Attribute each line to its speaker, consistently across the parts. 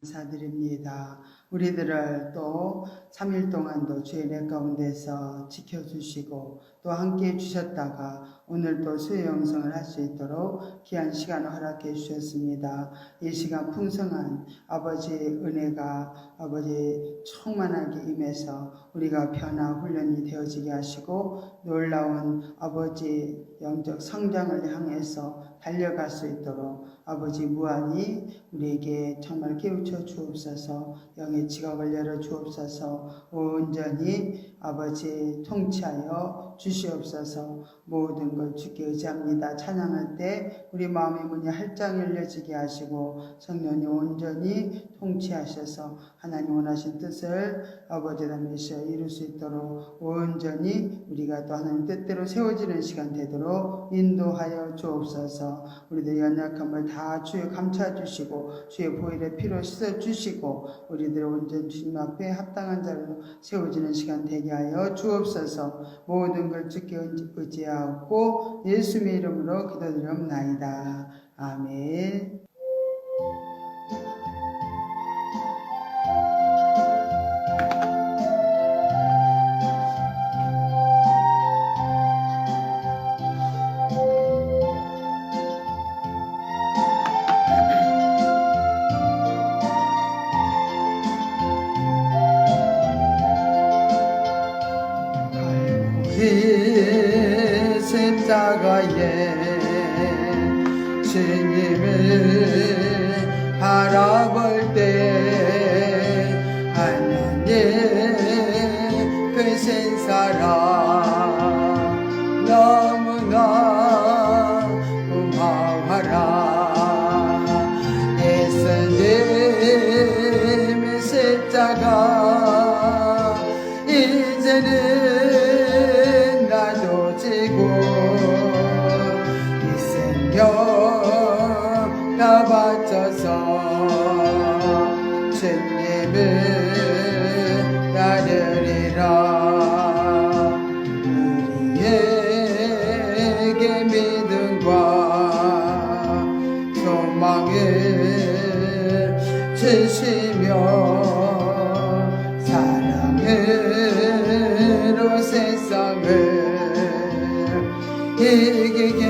Speaker 1: 감사드립니다. 우리들을 또 3일 동안도 주의 은혜 가운데서 지켜주시고 또 함께 해주셨다가 오늘 또 수요 영성을 할 수 있도록 귀한 시간을 허락해 주셨습니다. 이 시간 풍성한 아버지의 은혜가 아버지 충만하게 임해서 우리가 변화 훈련이 되어지게 하시고 놀라운 아버지 영적 성장을 향해서 달려갈 수 있도록 아버지 무한히 우리에게 정말 깨우쳐 주옵소서. 영의 지각을 열어 주옵소서. 온전히 아버지 통치하여 주시옵소서. 모든 걸 주께 의지합니다. 찬양할 때 우리 마음의 문이 활짝 열려지게 하시고 성령이 온전히 통치하셔서 하나님 원하신 뜻을 아버지 담에서 이룰 수 있도록 온전히 우리가 또 하나님 뜻대로 세워지는 시간 되도록 인도하여 주옵소서. 우리들 연약함을 다 주여 감춰주시고 주의 보혈의 피로 씻어주시고 우리들의 온전 주님 앞에 합당한 자로 세워지는 시간 되게 하여 주옵소서. 모든 걸 주께 의지하고 예수님의 이름으로 기도드리옵나이다. 아멘. 십자가에 주님을 바라볼 때 하나님 크신 사랑 너무나 고마워라. 예수님의 십자가 이제는 나도 지고 이 생명 다 바쳐서 주님을 따르리라. 우리에게 믿음과 소망을 주시며 사랑으로 세상을 이기게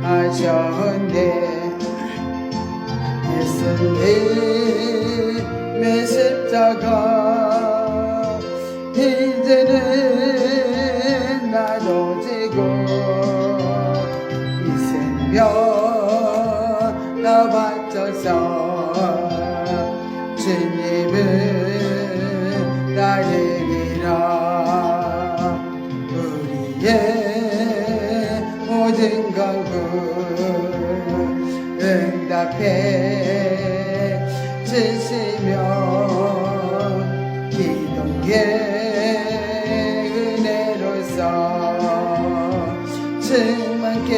Speaker 1: 하셨네. 예수님의 십자가 이제는 나도 지고 이 생명 다 바쳐서 주님을 따르리라. 우리의 모든 간구 응답해 주시며 기도의 은혜로서 충만케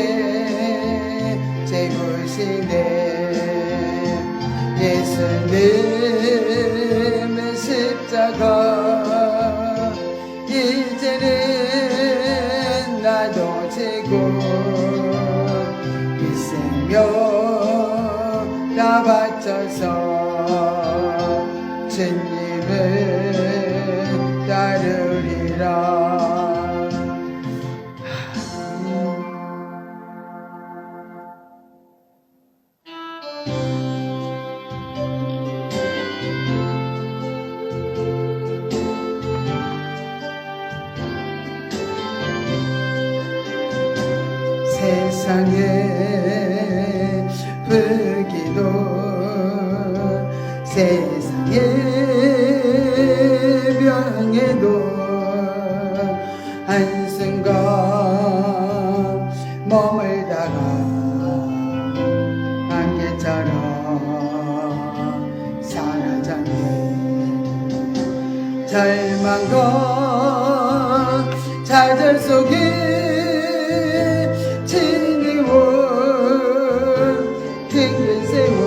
Speaker 1: 채우시네. 예수님의 십자가 이제는 나도 지고 이 생명 다 바쳐서 주님을 따르리라. 세상의 불기도 세상의 병에도 한순간 머물다가 안개처럼 사라졌네. 절망과 좌절 속에 긴 세월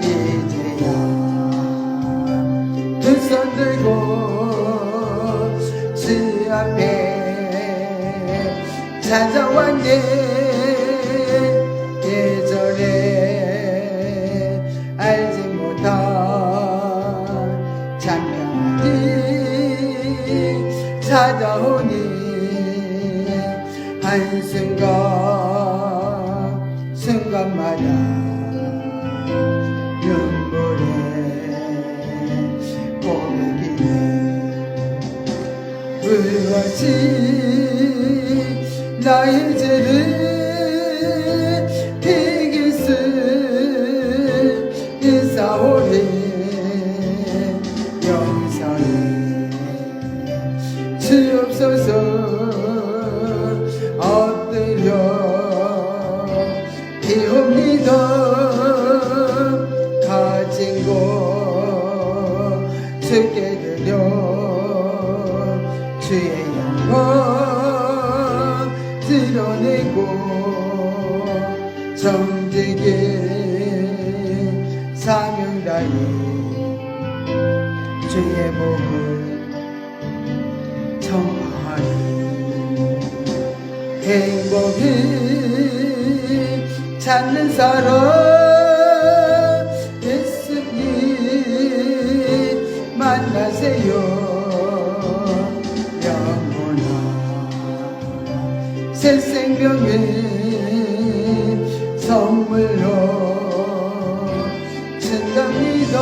Speaker 1: 이제야 두 손 들고 주 앞에 찾아왔네. 예전에 대신 나의 죄를 비길 수 있사오니 용서해 주옵소서. 엎드려 비옵니다. 가진 것 주께 드려 주의 영광 드러내고 정직히 사명 다해 주의 복을 전파하리. 행복을 찾는 사람 예수님 만나세요. 영원한 새 생명의 선물로 준답니다.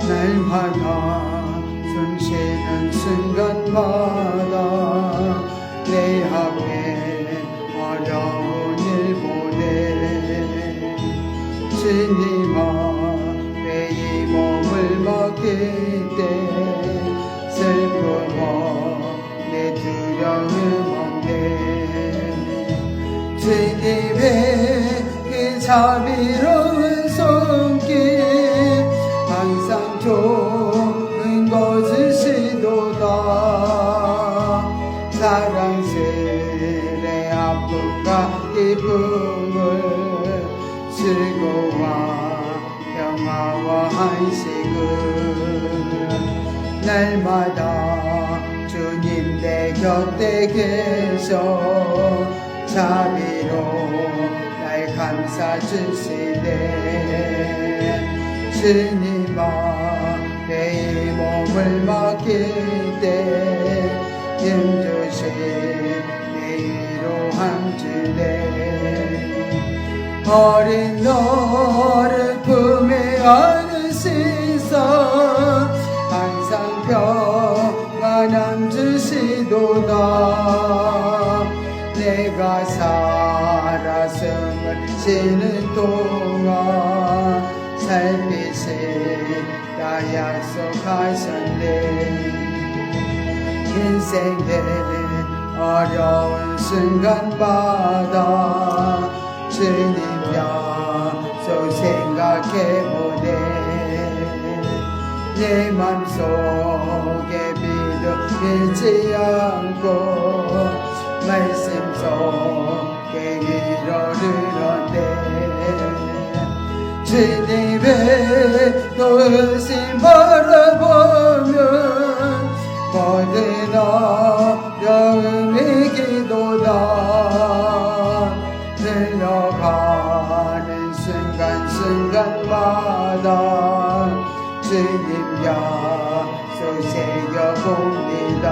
Speaker 1: 날마다 숨쉬는 순간마다 내 앞에 어려운 일 보내 주님 앞에 이 몸을 맡길 때 슬픔 없네 두려움 없네 주님의 그 자비로운 손길 항상 좋은 거 주시도다. 사랑스레 아픔과 기쁨을 즐거와 평화와 안식을 날마다 주님 내 곁에 계셔 자비로 날 감싸 주시네. 주님 앞에 이 몸을 맡길 때 힘주신 내 위로함 주네. 어린 너를 품에 안으시사 항상 평안함 주시도다. 내가 살아 숨을 쉬는 동안 살피시다 약속하셨네. 인생의 어려운 순간마다 주님 약속 생각해보네. 내 맘속에 믿음 잃지 않고 말씀 속에 위로를 얻네. 주님의 도우심 바라보면 모든 어려움이 기도다. 흘러가는 순간순간마다 주님 약속 새겨봅니다.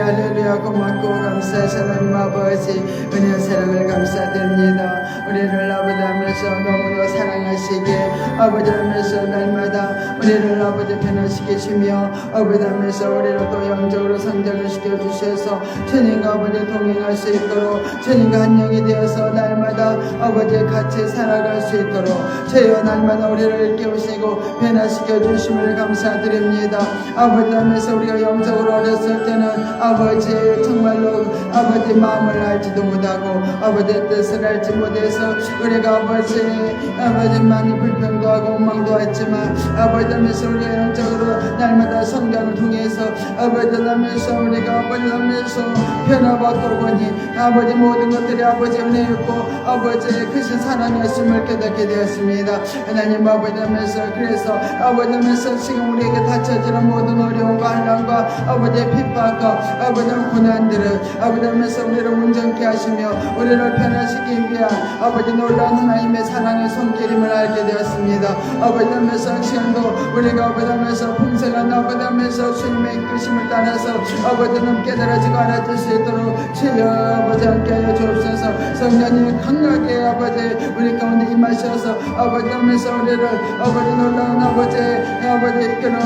Speaker 1: 할렐루야 고맙고 감사해서 하나님 아버지 은혜 사랑을 감사드립니다. 우리를 아버지 하면서 너무나 사랑하시기에 아버지 하면서 날마다 우리를 아버지 변화시키시며 아버지 하면서 우리를 또 영적으로 성장을 시켜주셔서 주님과 아버지 동행할 수 있도록 주님과 한 영이 되어서 날마다 아버지 같이 살아갈 수 있도록 주여 날마다 우리를 깨우시고 변화시켜 주심을 감사드립니다. 아버지 하면서 우리가 영적으로 어렸을 때는 아버지의 정말로 아버지 마음을 알지도 못하고 아버지 뜻을 알지 못해서 우리가 아버지 많이 불평도 하고 원망도 했지만 아버지 하면서 우리가 영적으로 날마다 성장을 통해서 아버지 하면서 우리가 아버지 하면서 변화받고 보니 아버지 모든 것들이 아버지 은혜였고 아버지의 크신 사랑이었음을 깨닫게 되었습니다. 하나님 아버지 하면서 그래서 아버지 하면서 지금 우리에게 닥쳐지는 모든 어려움과 환난과 아버지의 핍박과 아버지의 고난들을 아버지 하면서 우리를 온전케 하시며 우리를 변화시키기 위한 아버지 놀라운 하나님의 사랑의 손길임을 알게 되었습니다. 아버지 하면서 지금도 우리가 아버지 하면서 풍성한 아버지 하면서 주님의 이끄심을 따라서 아버지는 깨달아지고 알아질 수 있도록 주여 아버지 함께 하여 주옵소서. 성령님 강하게 아버지 우리 가운데 임하셔서 아버지 하면서 우리를 아버지 놀라운 아버지 이끌어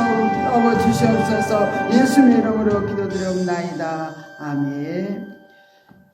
Speaker 1: 아버지 주시옵소서. 예수님 이름으로 기도드리옵나이다. 아멘.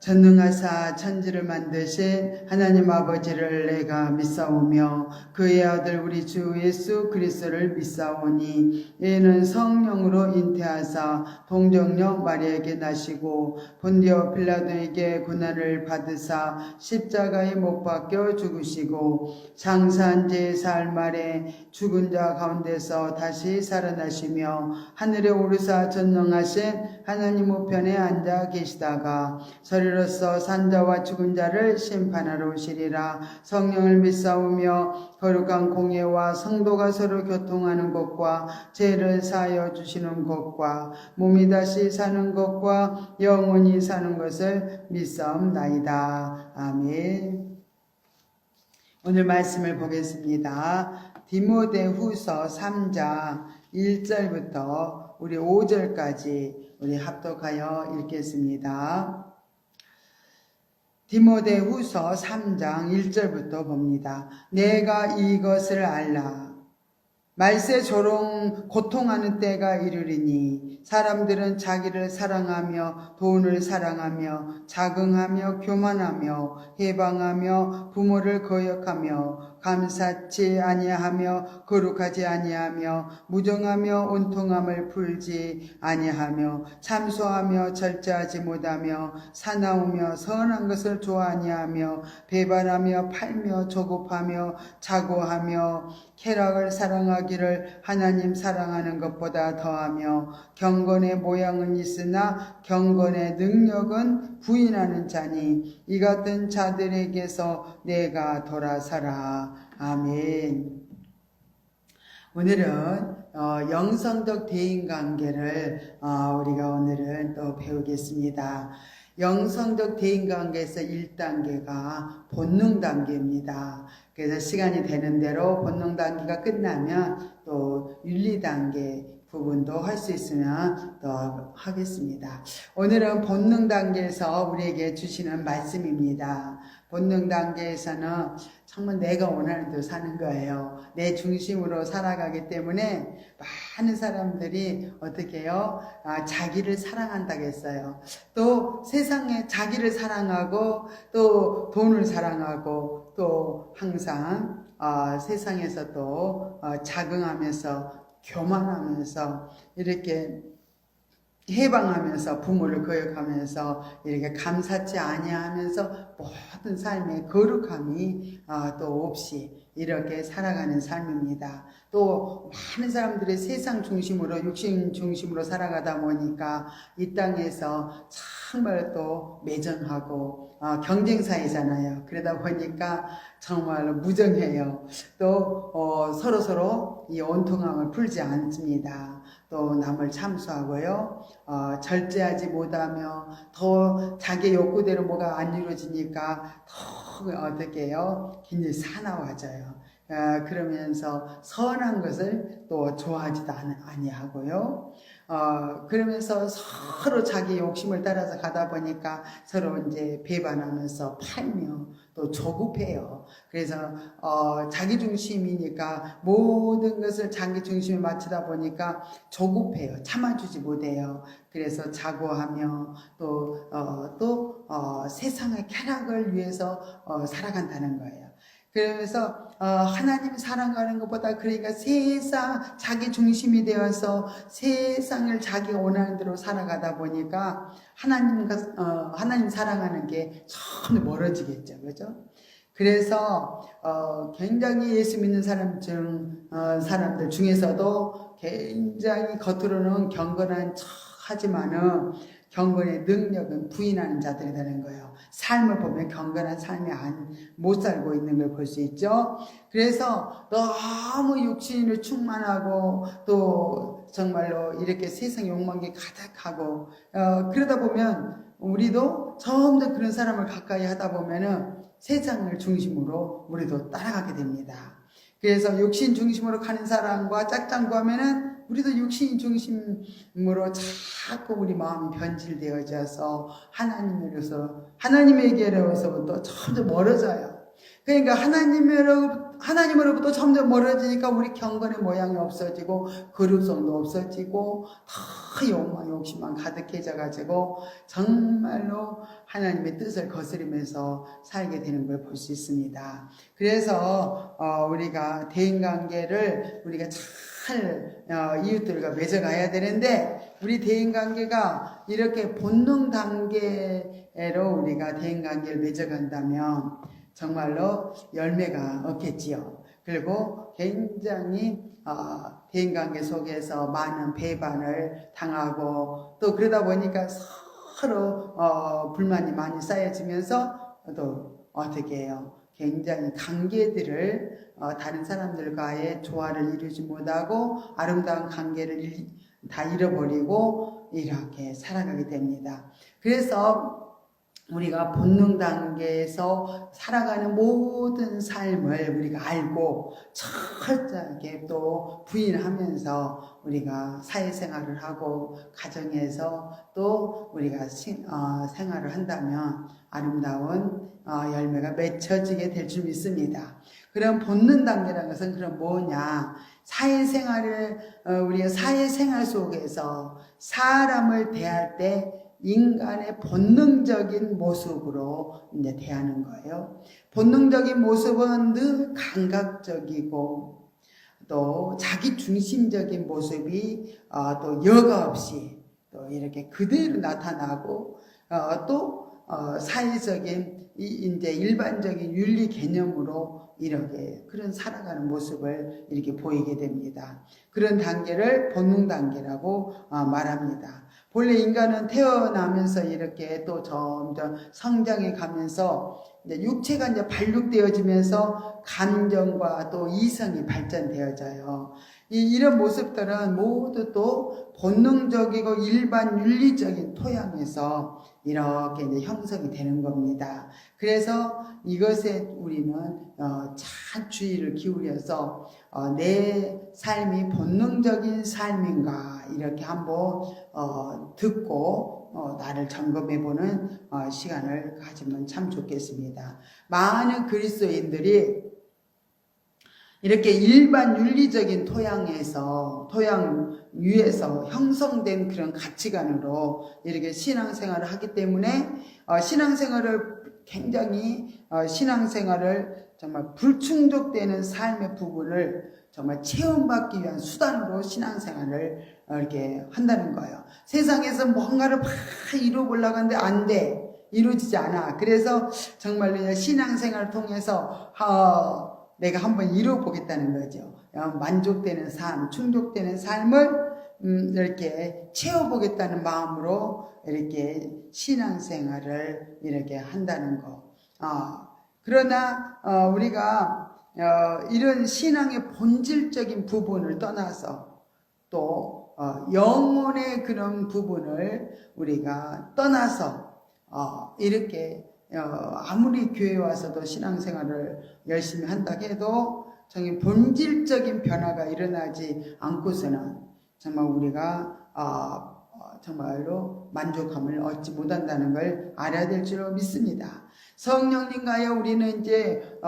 Speaker 1: 전능하사 천지를 만드신 하나님 아버지를 내가 믿사오며 그의 아들 우리 주 예수 그리스도를 믿사오니 이는 성령으로 잉태하사 동정녀 마리아에게 나시고 본디오 빌라도에게 고난을 받으사 십자가에 못 박혀 죽으시고 장사한 지 사흘 만에 죽은 자 가운데서 다시 살아나시며 하늘에 오르사 전능하신 하나님 우편에 앉아 계시다가 저리로서 산자와 죽은 자를 심판하러 오시리라. 성령을 믿사오며 거룩한 공예와 성도가 서로 교통하는 것과 죄를 사하여 주시는 것과 몸이 다시 사는 것과 영원히 사는 것을 믿사옵나이다. 아멘. 오늘 말씀을 보겠습니다. 디모데후서 3장 1절부터 우리 5절까지 우리 합독하여 읽겠습니다. 디모데후서 3장 1절부터 봅니다. 내가 이것을 알라. 말세 조롱 고통하는 때가 이르리니 사람들은 자기를 사랑하며 돈을 사랑하며 자긍하며 교만하며 해방하며 부모를 거역하며 감사치 아니하며 거룩하지 아니하며 무정하며 온통함을 풀지 아니하며 참소하며 절제하지 못하며 사나우며 선한 것을 좋아하니하며 배반하며 팔며 조급하며 자고하며 쾌락을 사랑하기를 하나님 사랑하는 것보다 더하며 경건의 모양은 있으나 경건의 능력은 부인하는 자니 이 같은 자들에게서 내가 돌아서라. 아멘. 오늘은 영성적 대인관계를 우리가 오늘은 또 배우겠습니다. 영성적 대인관계에서 1단계가 본능 단계입니다. 그래서 시간이 되는 대로 본능 단계가 끝나면 또 윤리 단계 부분도 할 수 있으면 또 하겠습니다. 오늘은 본능 단계에서 우리에게 주시는 말씀입니다. 본능 단계에서는 정말 내가 원하는 대로 사는 거예요. 내 중심으로 살아가기 때문에 많은 사람들이 어떻게 해요? 자기를 사랑한다고 했어요. 또 세상에 자기를 사랑하고 또 돈을 사랑하고 또 항상 세상에서 또 자긍하면서 교만하면서 이렇게 해방하면서 부모를 거역하면서 이렇게 감사치 아니하면서 모든 삶의 거룩함이 또 없이 이렇게 살아가는 삶입니다. 또 많은 사람들이 세상 중심으로 육신 중심으로 살아가다 보니까 이 땅에서 정말 또 매정하고 경쟁사회잖아요. 그러다 보니까 정말로 무정해요. 또 서로서로 이 온통함을 풀지 않습니다. 또 남을 참수하고요. 절제하지 못하며 더 자기 욕구대로 뭐가 안 이루어지니까 더 어떻게 해요? 굉장히 사나워져요. 그러면서 선한 것을 또 좋아하지도 아니하고요. 그러면서 서로 자기 욕심을 따라서 가다 보니까 서로 이제 배반하면서 팔며 또 조급해요. 그래서 자기 중심이니까 모든 것을 자기 중심에 맞추다 보니까 조급해요. 참아주지 못해요. 그래서 자고하며 또 세상의 쾌락을 위해서 살아간다는 거예요. 그러면서 하나님 사랑하는 것보다 그러니까 세상 자기 중심이 되어서 세상을 자기가 원하는 대로 살아가다 보니까 하나님 사랑하는 게 참 멀어지겠죠, 그죠? 그래서 굉장히 예수 믿는 사람들 중에서도 굉장히 겉으로는 경건한 척 하지만은 경건의 능력은 부인하는 자들이 되는 거예요. 삶을 보면 경건한 삶이 못 살고 있는 걸 볼 수 있죠. 그래서 너무 육신으로 충만하고 또 정말로 이렇게 세상 욕망이 가득하고 그러다 보면 우리도 점점 그런 사람을 가까이 하다 보면은 세상을 중심으로 우리도 따라가게 됩니다. 그래서 육신 중심으로 가는 사람과 짝짱구 하면은 우리도 육신 중심으로 자꾸 우리 마음이 변질되어져서 하나님에게로서부터 점점 멀어져요. 그러니까 하나님으로부터 점점 멀어지니까 우리 경건의 모양이 없어지고 거룩성도 없어지고 더 욕망, 욕심만 가득해져 가지고 정말로 하나님의 뜻을 거스르면서 살게 되는 걸 볼 수 있습니다. 그래서 우리가 대인관계를 우리가 잘 이웃들과 맺어가야 되는데 우리 대인관계가 이렇게 본능 단계로 우리가 대인관계를 맺어간다면 정말로 열매가 없겠지요. 그리고 굉장히 대인관계 속에서 많은 배반을 당하고 또 그러다 보니까 서로 불만이 많이 쌓여지면서 또 어떻게 해요? 굉장히 관계들을 다른 사람들과의 조화를 이루지 못하고 아름다운 관계를 다 잃어버리고 이렇게 살아가게 됩니다. 그래서 우리가 본능 단계에서 살아가는 모든 삶을 우리가 알고 철저하게 또 부인하면서 우리가 사회생활을 하고 가정에서 또 우리가 생활을 한다면 아름다운 열매가 맺혀지게 될 줄 믿습니다. 그럼 본능 단계라는 것은 그럼 뭐냐? 우리가 사회생활 속에서 사람을 대할 때 인간의 본능적인 모습으로 이제 대하는 거예요. 본능적인 모습은 늘 감각적이고 또 자기 중심적인 모습이 또 여과 없이 또 이렇게 그대로 나타나고 또 사회적인 이제 일반적인 윤리 개념으로 이렇게 그런 살아가는 모습을 이렇게 보이게 됩니다. 그런 단계를 본능 단계라고 말합니다. 본래 인간은 태어나면서 이렇게 또 점점 성장해 가면서 이제 육체가 이제 발육되어지면서 감정과 또 이성이 발전되어져요. 이런 모습들은 모두 또 본능적이고 일반 윤리적인 토양에서 이렇게 이제 형성이 되는 겁니다. 그래서 이것에 우리는 잘 주의를 기울여서 내 삶이 본능적인 삶인가 이렇게 한번 듣고 나를 점검해보는 시간을 가지면 참 좋겠습니다. 많은 그리스도인들이 이렇게 일반 윤리적인 토양 위에서 형성된 그런 가치관으로 이렇게 신앙생활을 하기 때문에 신앙생활을 정말 불충족되는 삶의 부분을 정말 체험받기 위한 수단으로 신앙생활을 이렇게 한다는 거예요. 세상에서 뭔가를 막 이루어보려고 하는데 안 돼. 이루어지지 않아. 그래서 정말로 신앙생활을 통해서 내가 한번 이루어보겠다는 거죠. 만족되는 삶, 충족되는 삶을 이렇게 채워보겠다는 마음으로 이렇게 신앙생활을 이렇게 한다는 거. 그러나 우리가 이런 신앙의 본질적인 부분을 떠나서 또 영혼의 그런 부분을 우리가 떠나서 이렇게 아무리 교회에 와서도 신앙생활을 열심히 한다 해도 정말 본질적인 변화가 일어나지 않고서는 정말 우리가 정말로 만족함을 얻지 못한다는 걸 알아야 될 줄 믿습니다. 성령님과의 우리는 이제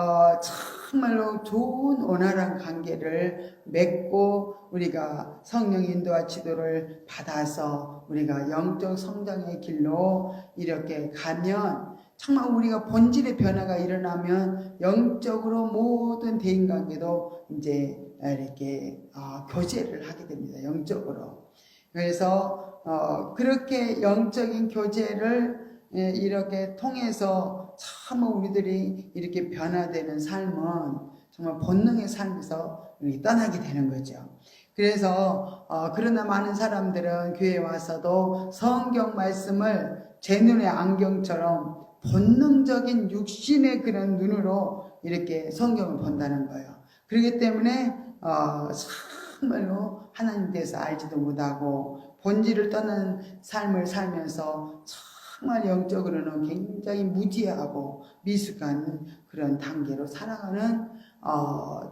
Speaker 1: 정말로 좋은 원활한 관계를 맺고 우리가 성령 인도와 지도를 받아서 우리가 영적 성장의 길로 이렇게 가면 정말 우리가 본질의 변화가 일어나면 영적으로 모든 대인관계도 이제 이렇게 교제를 하게 됩니다. 영적으로. 그래서 그렇게 영적인 교제를 이렇게 통해서 참 우리들이 이렇게 변화되는 삶은 정말 본능의 삶에서 떠나게 되는 거죠. 그래서 그러나 많은 사람들은 교회에 와서도 성경 말씀을 제 눈의 안경처럼 본능적인 육신의 그런 눈으로 이렇게 성경을 본다는 거예요. 그렇기 때문에 정말로 하나님에 대해서 알지도 못하고 본질을 떠난 삶을 살면서 정말 영적으로는 굉장히 무지하고 미숙한 그런 단계로 살아가는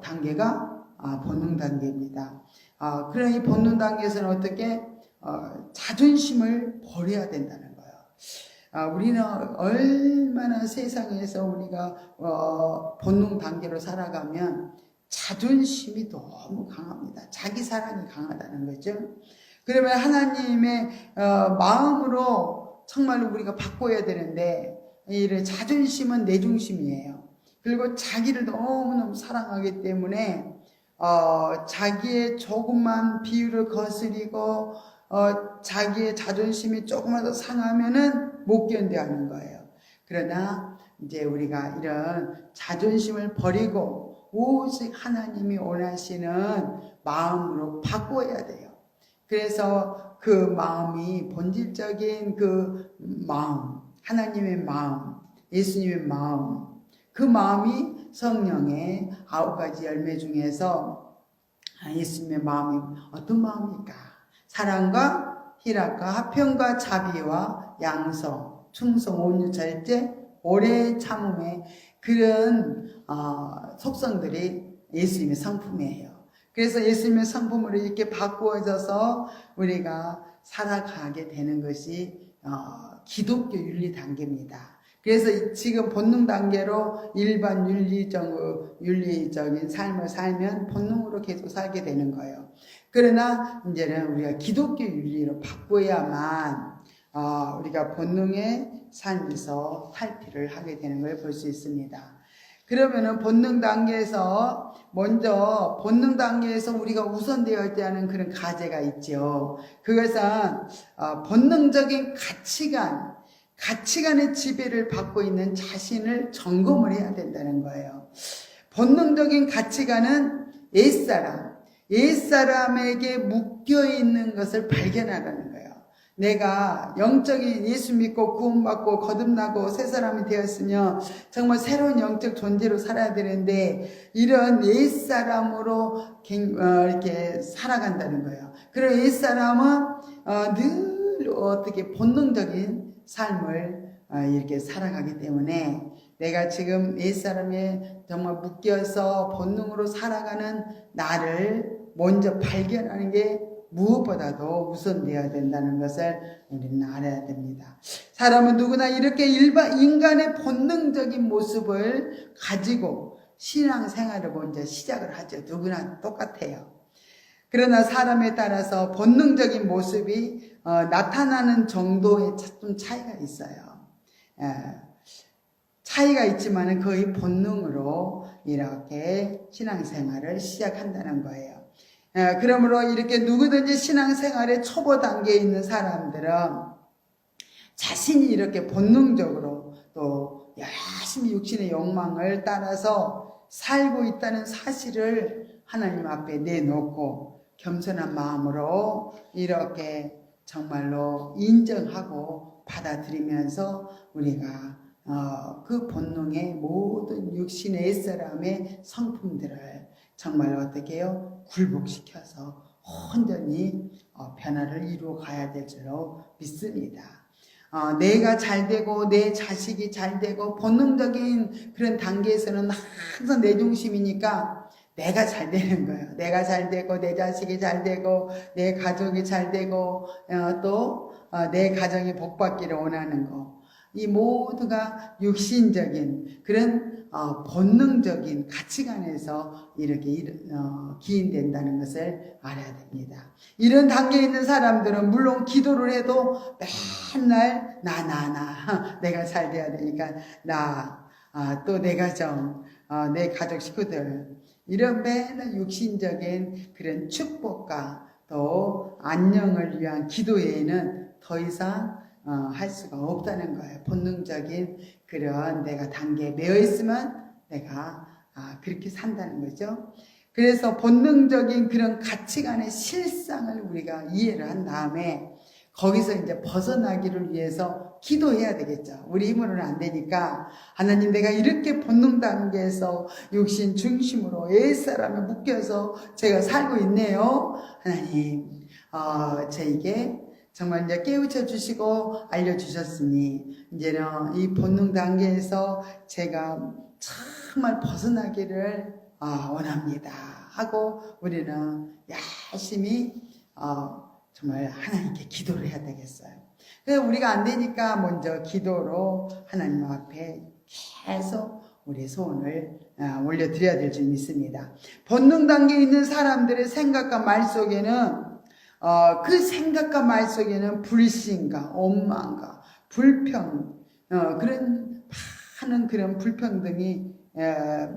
Speaker 1: 단계가 본능 단계입니다. 그런 이 본능 단계에서는 어떻게 자존심을 버려야 된다는 거예요. 우리는 얼마나 세상에서 우리가 본능 단계로 살아가면 자존심이 너무 강합니다. 자기 사랑이 강하다는 거죠. 그러면 하나님의 마음으로 정말로 우리가 바꿔야 되는데 이 자존심은 내 중심이에요. 그리고 자기를 너무너무 사랑하기 때문에 자기의 조금만 비유를 거스리고 자기의 자존심이 조금만 더 상하면은 못 견뎌하는 거예요. 그러나 이제 우리가 이런 자존심을 버리고 오직 하나님이 원하시는 마음으로 바꿔야 돼요. 그래서 그 마음이 본질적인 그 마음, 하나님의 마음, 예수님의 마음, 그 마음이 성령의 9가지 열매 중에서 예수님의 마음이 어떤 마음입니까? 사랑과 희락과 화평과 자비와 양성, 충성, 온유, 절제, 오래 참음의 그런 속성들이 예수님의 성품이에요. 그래서 예수님의 성품으로 이렇게 바꾸어져서 우리가 살아가게 되는 것이 기독교 윤리 단계입니다. 그래서 지금 본능 단계로 일반 윤리적인 삶을 살면 본능으로 계속 살게 되는 거예요. 그러나 이제는 우리가 기독교 윤리로 바꿔야만 우리가 본능의 삶에서 탈피를 하게 되는 걸 볼 수 있습니다. 그러면은 본능 단계에서 먼저 본능 단계에서 우리가 우선되어야 하는 그런 과제가 있죠. 그것은 본능적인 가치관의 지배를 받고 있는 자신을 점검을 해야 된다는 거예요. 본능적인 가치관은 옛사람에게 묶여있는 것을 발견하라는 거예요. 내가 영적인 예수 믿고 구원받고 거듭나고 새 사람이 되었으면 정말 새로운 영적 존재로 살아야 되는데 이런 옛사람으로 이렇게 살아간다는 거예요. 그리고 옛사람은 늘 어떻게 본능적인 삶을 이렇게 살아가기 때문에 내가 지금 옛사람에 정말 묶여서 본능으로 살아가는 나를 먼저 발견하는 게 무엇보다도 우선되어야 된다는 것을 우리는 알아야 됩니다. 사람은 누구나 이렇게 인간의 본능적인 모습을 가지고 신앙생활을 먼저 시작을 하죠. 누구나 똑같아요. 그러나 사람에 따라서 본능적인 모습이 나타나는 정도의 좀 차이가 있어요. 차이가 있지만 거의 본능으로 이렇게 신앙생활을 시작한다는 거예요. 그러므로 이렇게 누구든지 신앙생활의 초보 단계에 있는 사람들은 자신이 이렇게 본능적으로 또 열심히 육신의 욕망을 따라서 살고 있다는 사실을 하나님 앞에 내놓고 겸손한 마음으로 이렇게 정말로 인정하고 받아들이면서 우리가 그 본능의 모든 육신의 옛사람의 성품들을 정말 어떻게 해요? 굴복시켜서 온전히 변화를 이루어 가야 될 줄로 믿습니다. 내가 잘 되고 내 자식이 잘 되고 본능적인 그런 단계에서는 항상 내 중심이니까 내가 잘 되는 거예요. 내가 잘 되고 내 자식이 잘 되고 내 가족이 잘 되고 또 내 가정이 복받기를 원하는 거. 이 모두가 육신적인 그런 본능적인 가치관에서 이렇게 기인된다는 것을 알아야 됩니다. 이런 단계에 있는 사람들은 물론 기도를 해도 맨날 나 내가 잘 돼야 되니까 또 내 가정, 내 가족 식구들 이런 맨날 육신적인 그런 축복과 또 안녕을 위한 기도 외에는 더 이상 할 수가 없다는 거예요. 본능적인 그런 내가 단계에 매여 있으면 내가 그렇게 산다는 거죠. 그래서 본능적인 그런 가치관의 실상을 우리가 이해를 한 다음에 거기서 이제 벗어나기를 위해서 기도해야 되겠죠. 우리 힘으로는 안 되니까 하나님 내가 이렇게 본능 단계에서 육신 중심으로 옛사람에 묶여서 제가 살고 있네요. 하나님 저에게 정말 이제 깨우쳐 주시고 알려주셨으니 이제는 이 본능 단계에서 제가 정말 벗어나기를 원합니다 하고 우리는 열심히 정말 하나님께 기도를 해야 되겠어요. 그래서 우리가 안 되니까 먼저 기도로 하나님 앞에 계속 우리 소원을 올려드려야 될 줄 믿습니다. 본능 단계에 있는 사람들의 생각과 말 속에는 그 생각과 말 속에는 불신과 원망과 불평 그런 많은 그런 불평등이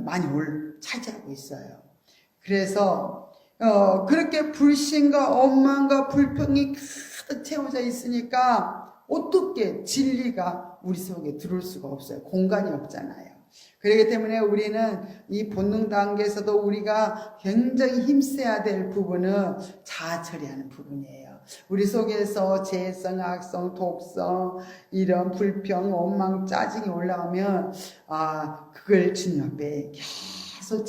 Speaker 1: 많이 차지하고 있어요. 그래서 그렇게 불신과 원망과 불평이 가득 채워져 있으니까 어떻게 진리가 우리 속에 들어올 수가 없어요. 공간이 없잖아요. 그렇기 때문에 우리는 이 본능 단계에서도 우리가 굉장히 힘써야 될 부분은 자아 처리하는 부분이에요. 우리 속에서 재성, 악성, 독성, 이런 불평, 원망, 짜증이 올라오면 그걸 주님 앞에 계속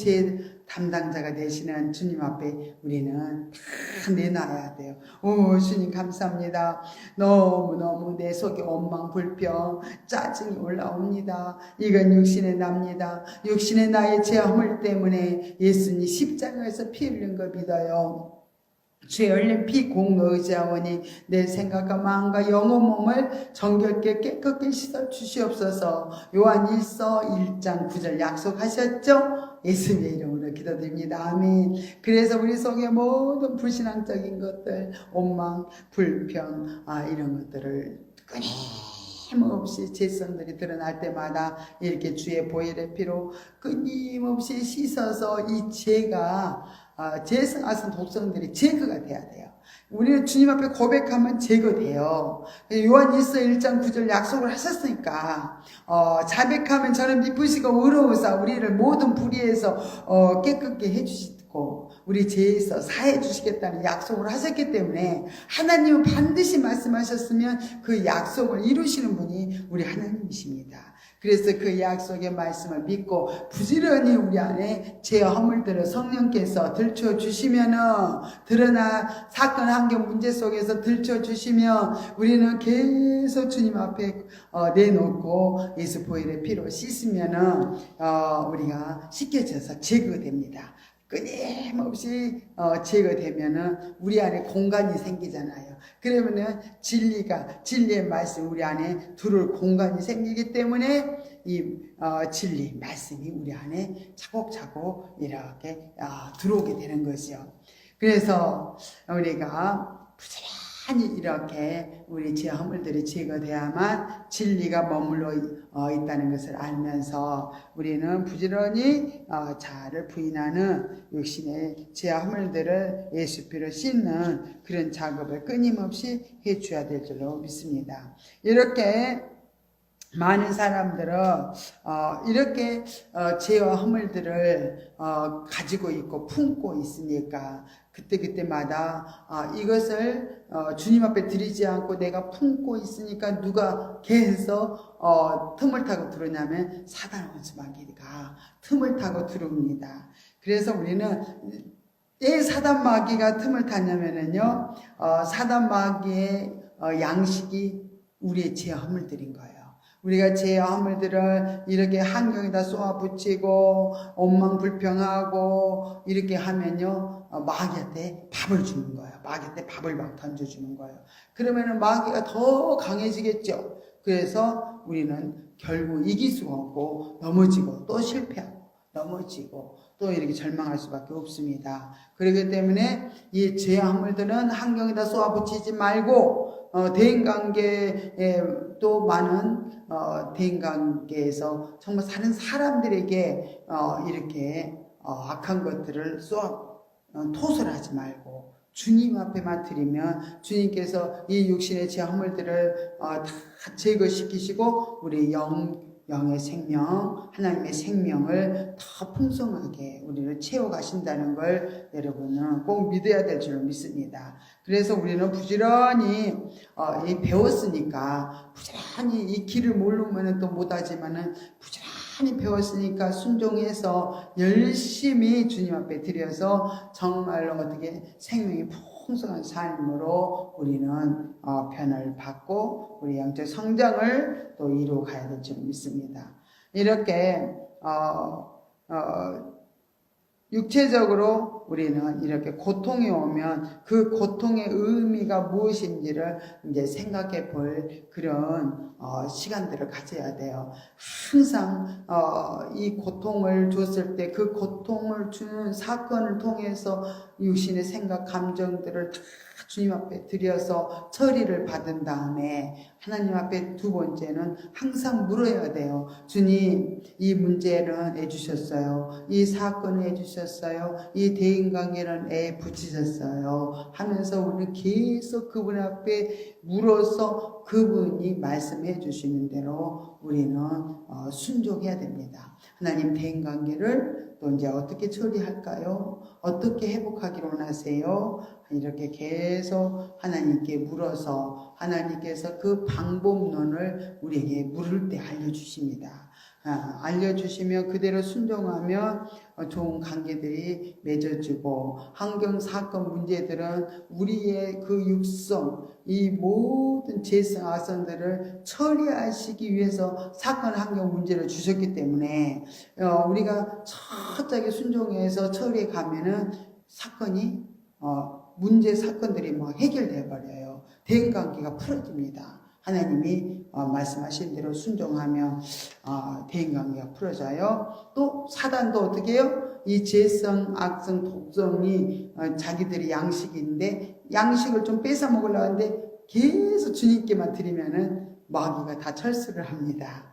Speaker 1: 담당자가 되시는 주님 앞에 우리는 다 내놔야 돼요. 주님 감사합니다. 너무너무 내 속에 원망, 불평, 짜증이 올라옵니다. 이건 육신의 납니다. 육신의 나의 죄 허물 때문에 예수님 십자가에서 피 흘린 거 믿어요. 죄 흘린 피 공로 의지하오니 내 생각과 마음과 영혼 몸을 정결케 깨끗게 씻어 주시옵소서. 요한 1서 1장 9절 약속하셨죠? 예수님의 이름으로 기도드립니다. 아멘. 그래서 우리 속에 모든 불신앙적인 것들, 원망, 불평 이런 것들을 끊임없이 죄성들이 드러날 때마다 이렇게 주의 보혈의 피로 끊임없이 씻어서 이 죄가 죄성, 악성, 독성들이 제거가 돼야 돼요. 우리는 주님 앞에 고백하면 제거돼요. 요한 1서 1장 9절 약속을 하셨으니까 자백하면 저는 미쁘시고 의로우사 우리를 모든 불의에서 깨끗게 해주시고 우리 죄에서 사해 주시겠다는 약속을 하셨기 때문에 하나님은 반드시 말씀하셨으면 그 약속을 이루시는 분이 우리 하나님이십니다. 그래서 그 약속의 말씀을 믿고 부지런히 우리 안에 죄와 허물들을 성령께서 들춰주시면은 드러나 사건 환경 문제 속에서 들춰주시면 우리는 계속 주님 앞에 내놓고 예수 보혈의 피로 씻으면은 우리가 씻겨져서 제거됩니다. 끊임없이 제거되면은 우리 안에 공간이 생기잖아요. 그러면은 진리의 말씀 우리 안에 들어올 공간이 생기기 때문에 이 진리 말씀이 우리 안에 차곡차곡 이렇게 들어오게 되는 것이요. 그래서 우리가 부지런히 이렇게 우리 죄 허물들이 제거돼야만 진리가 머물러 있다는 것을 알면서 우리는 부지런히 자아를 부인하는 육신의 죄 허물들을 예수피로 씻는 그런 작업을 끊임없이 해줘야 될 줄로 믿습니다. 이렇게 많은 사람들은 이렇게 죄와 허물들을 가지고 있고 품고 있으니까 그때마다 이것을 주님 앞에 드리지 않고 내가 품고 있으니까 누가 계속 틈을 타고 들어오냐면 사단 원수 마귀가 틈을 타고 들어옵니다. 그래서 우리는 왜 사단 마귀가 틈을 탔냐면요 사단 마귀의 양식이 우리의 죄 허물들인 거예요. 우리가 죄와 허물들을 이렇게 환경에다 쏘아붙이고 원망 불평하고 이렇게 하면요 마귀한테 밥을 주는 거예요. 마귀한테 밥을 막 던져주는 거예요. 그러면은 마귀가 더 강해지겠죠. 그래서 우리는 결국 이길 수가 없고 넘어지고 또 실패하고 넘어지고 또 이렇게 절망할 수밖에 없습니다. 그렇기 때문에 이 죄의 함물들은 환경에다 쏘아붙이지 말고 대인관계에 또 많은 대인관계에서 정말 사는 사람들에게 이렇게 악한 것들을 토설하지 말고 주님 앞에만 드리면 주님께서 이 육신의 죄 허물들을 다 제거시키시고 우리 영의 생명, 하나님의 생명을 더 풍성하게 우리를 채워가신다는 걸 여러분은 꼭 믿어야 될 줄 믿습니다. 그래서 우리는 부지런히 배웠으니까 부지런히 이 길을 모르면 또 못하지만은 부지런히 배웠으니까 순종해서 열심히 주님 앞에 드려서 정말로 어떻게 생명이 풍성한 삶으로 우리는 변화를 받고 우리 영적 성장을 또 이루어 가야 될 줄 믿습니다. 이렇게 육체적으로 우리는 이렇게 고통이 오면 그 고통의 의미가 무엇인지를 이제 생각해 볼 그런 시간들을 가져야 돼요. 항상 이 고통을 줬을 때 그 고통을 주는 사건을 통해서 육신의 생각, 감정들을 다 주님 앞에 드려서 처리를 받은 다음에 하나님 앞에 두 번째는 항상 물어야 돼요. 주님, 이 문제는 해주셨어요. 이 사건을 해주셨어요. 이 대인관계는 붙이셨어요. 하면서 우리는 계속 그분 앞에 물어서 그분이 말씀해 주시는 대로 우리는 순종해야 됩니다. 하나님 대인관계를 또 이제 어떻게 처리할까요? 어떻게 회복하기를 원하세요? 이렇게 계속 하나님께 물어서 하나님께서 그 방법론을 우리에게 물을 때 알려주십니다. 알려주시면 그대로 순종하면 좋은 관계들이 맺어지고 환경, 사건, 문제들은 우리의 그 육성, 이 모든 죄성, 악성들을 처리하시기 위해서 사건, 환경, 문제를 주셨기 때문에 우리가 철저하게 순종해서 처리해 가면은 사건이 문제 사건들이 막 해결돼 버려요. 대인관계가 풀어집니다. 하나님이 말씀하신 대로 순종하면 대인관계가 풀어져요. 또 사단도 어떻게 해요? 이 죄성, 악성, 독성이 자기들이 양식인데 양식을 좀 뺏어 먹으려고 하는데 계속 주님께만 드리면은 마귀가 다 철수를 합니다.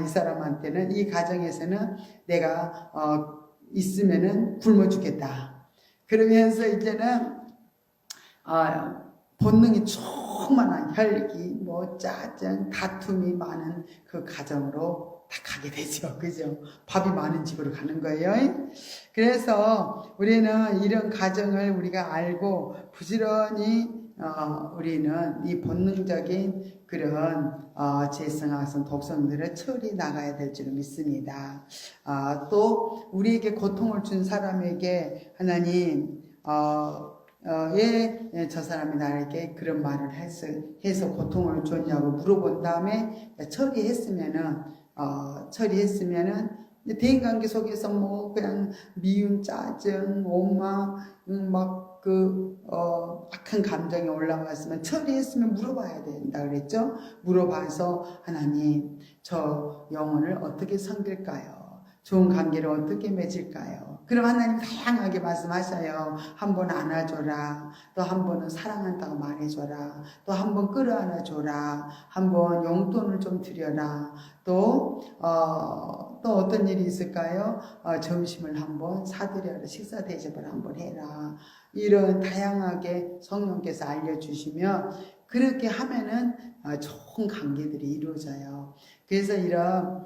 Speaker 1: 이 사람한테는 이 가정에서는 내가 있으면은 굶어 죽겠다. 그러면서 이제는 본능이 충만한 혈기, 짜증, 다툼이 많은 그 가정으로 다 가게 되죠. 그죠? 밥이 많은 집으로 가는 거예요. 그래서 우리는 이런 가정을 우리가 알고 부지런히 우리는 이 본능적인 그런 죄성, 악성, 독성들을 처리 나가야 될 줄 믿습니다. 또 우리에게 고통을 준 사람에게 하나님 왜 저 사람이 나에게 그런 말을 해서 고통을 줬냐고 물어본 다음에 처리했으면은 대인관계 속에서 그냥 미움, 짜증, 원망, 악한 감정이 올라왔으면 처리했으면 물어봐야 된다 그랬죠. 물어봐서 하나님, 저 영혼을 어떻게 섬길까요? 좋은 관계를 어떻게 맺을까요? 그럼 하나님 다양하게 말씀하셔요. 한 번 안아줘라. 또 한 번은 사랑한다고 말해줘라. 또 한 번 끌어안아줘라. 한 번 용돈을 좀 드려라. 또 어떤 일이 있을까요? 점심을 한번 사드려라. 식사 대접을 한번 해라. 이런 다양하게 성령께서 알려주시면 그렇게 하면은 좋은 관계들이 이루어져요. 그래서 이런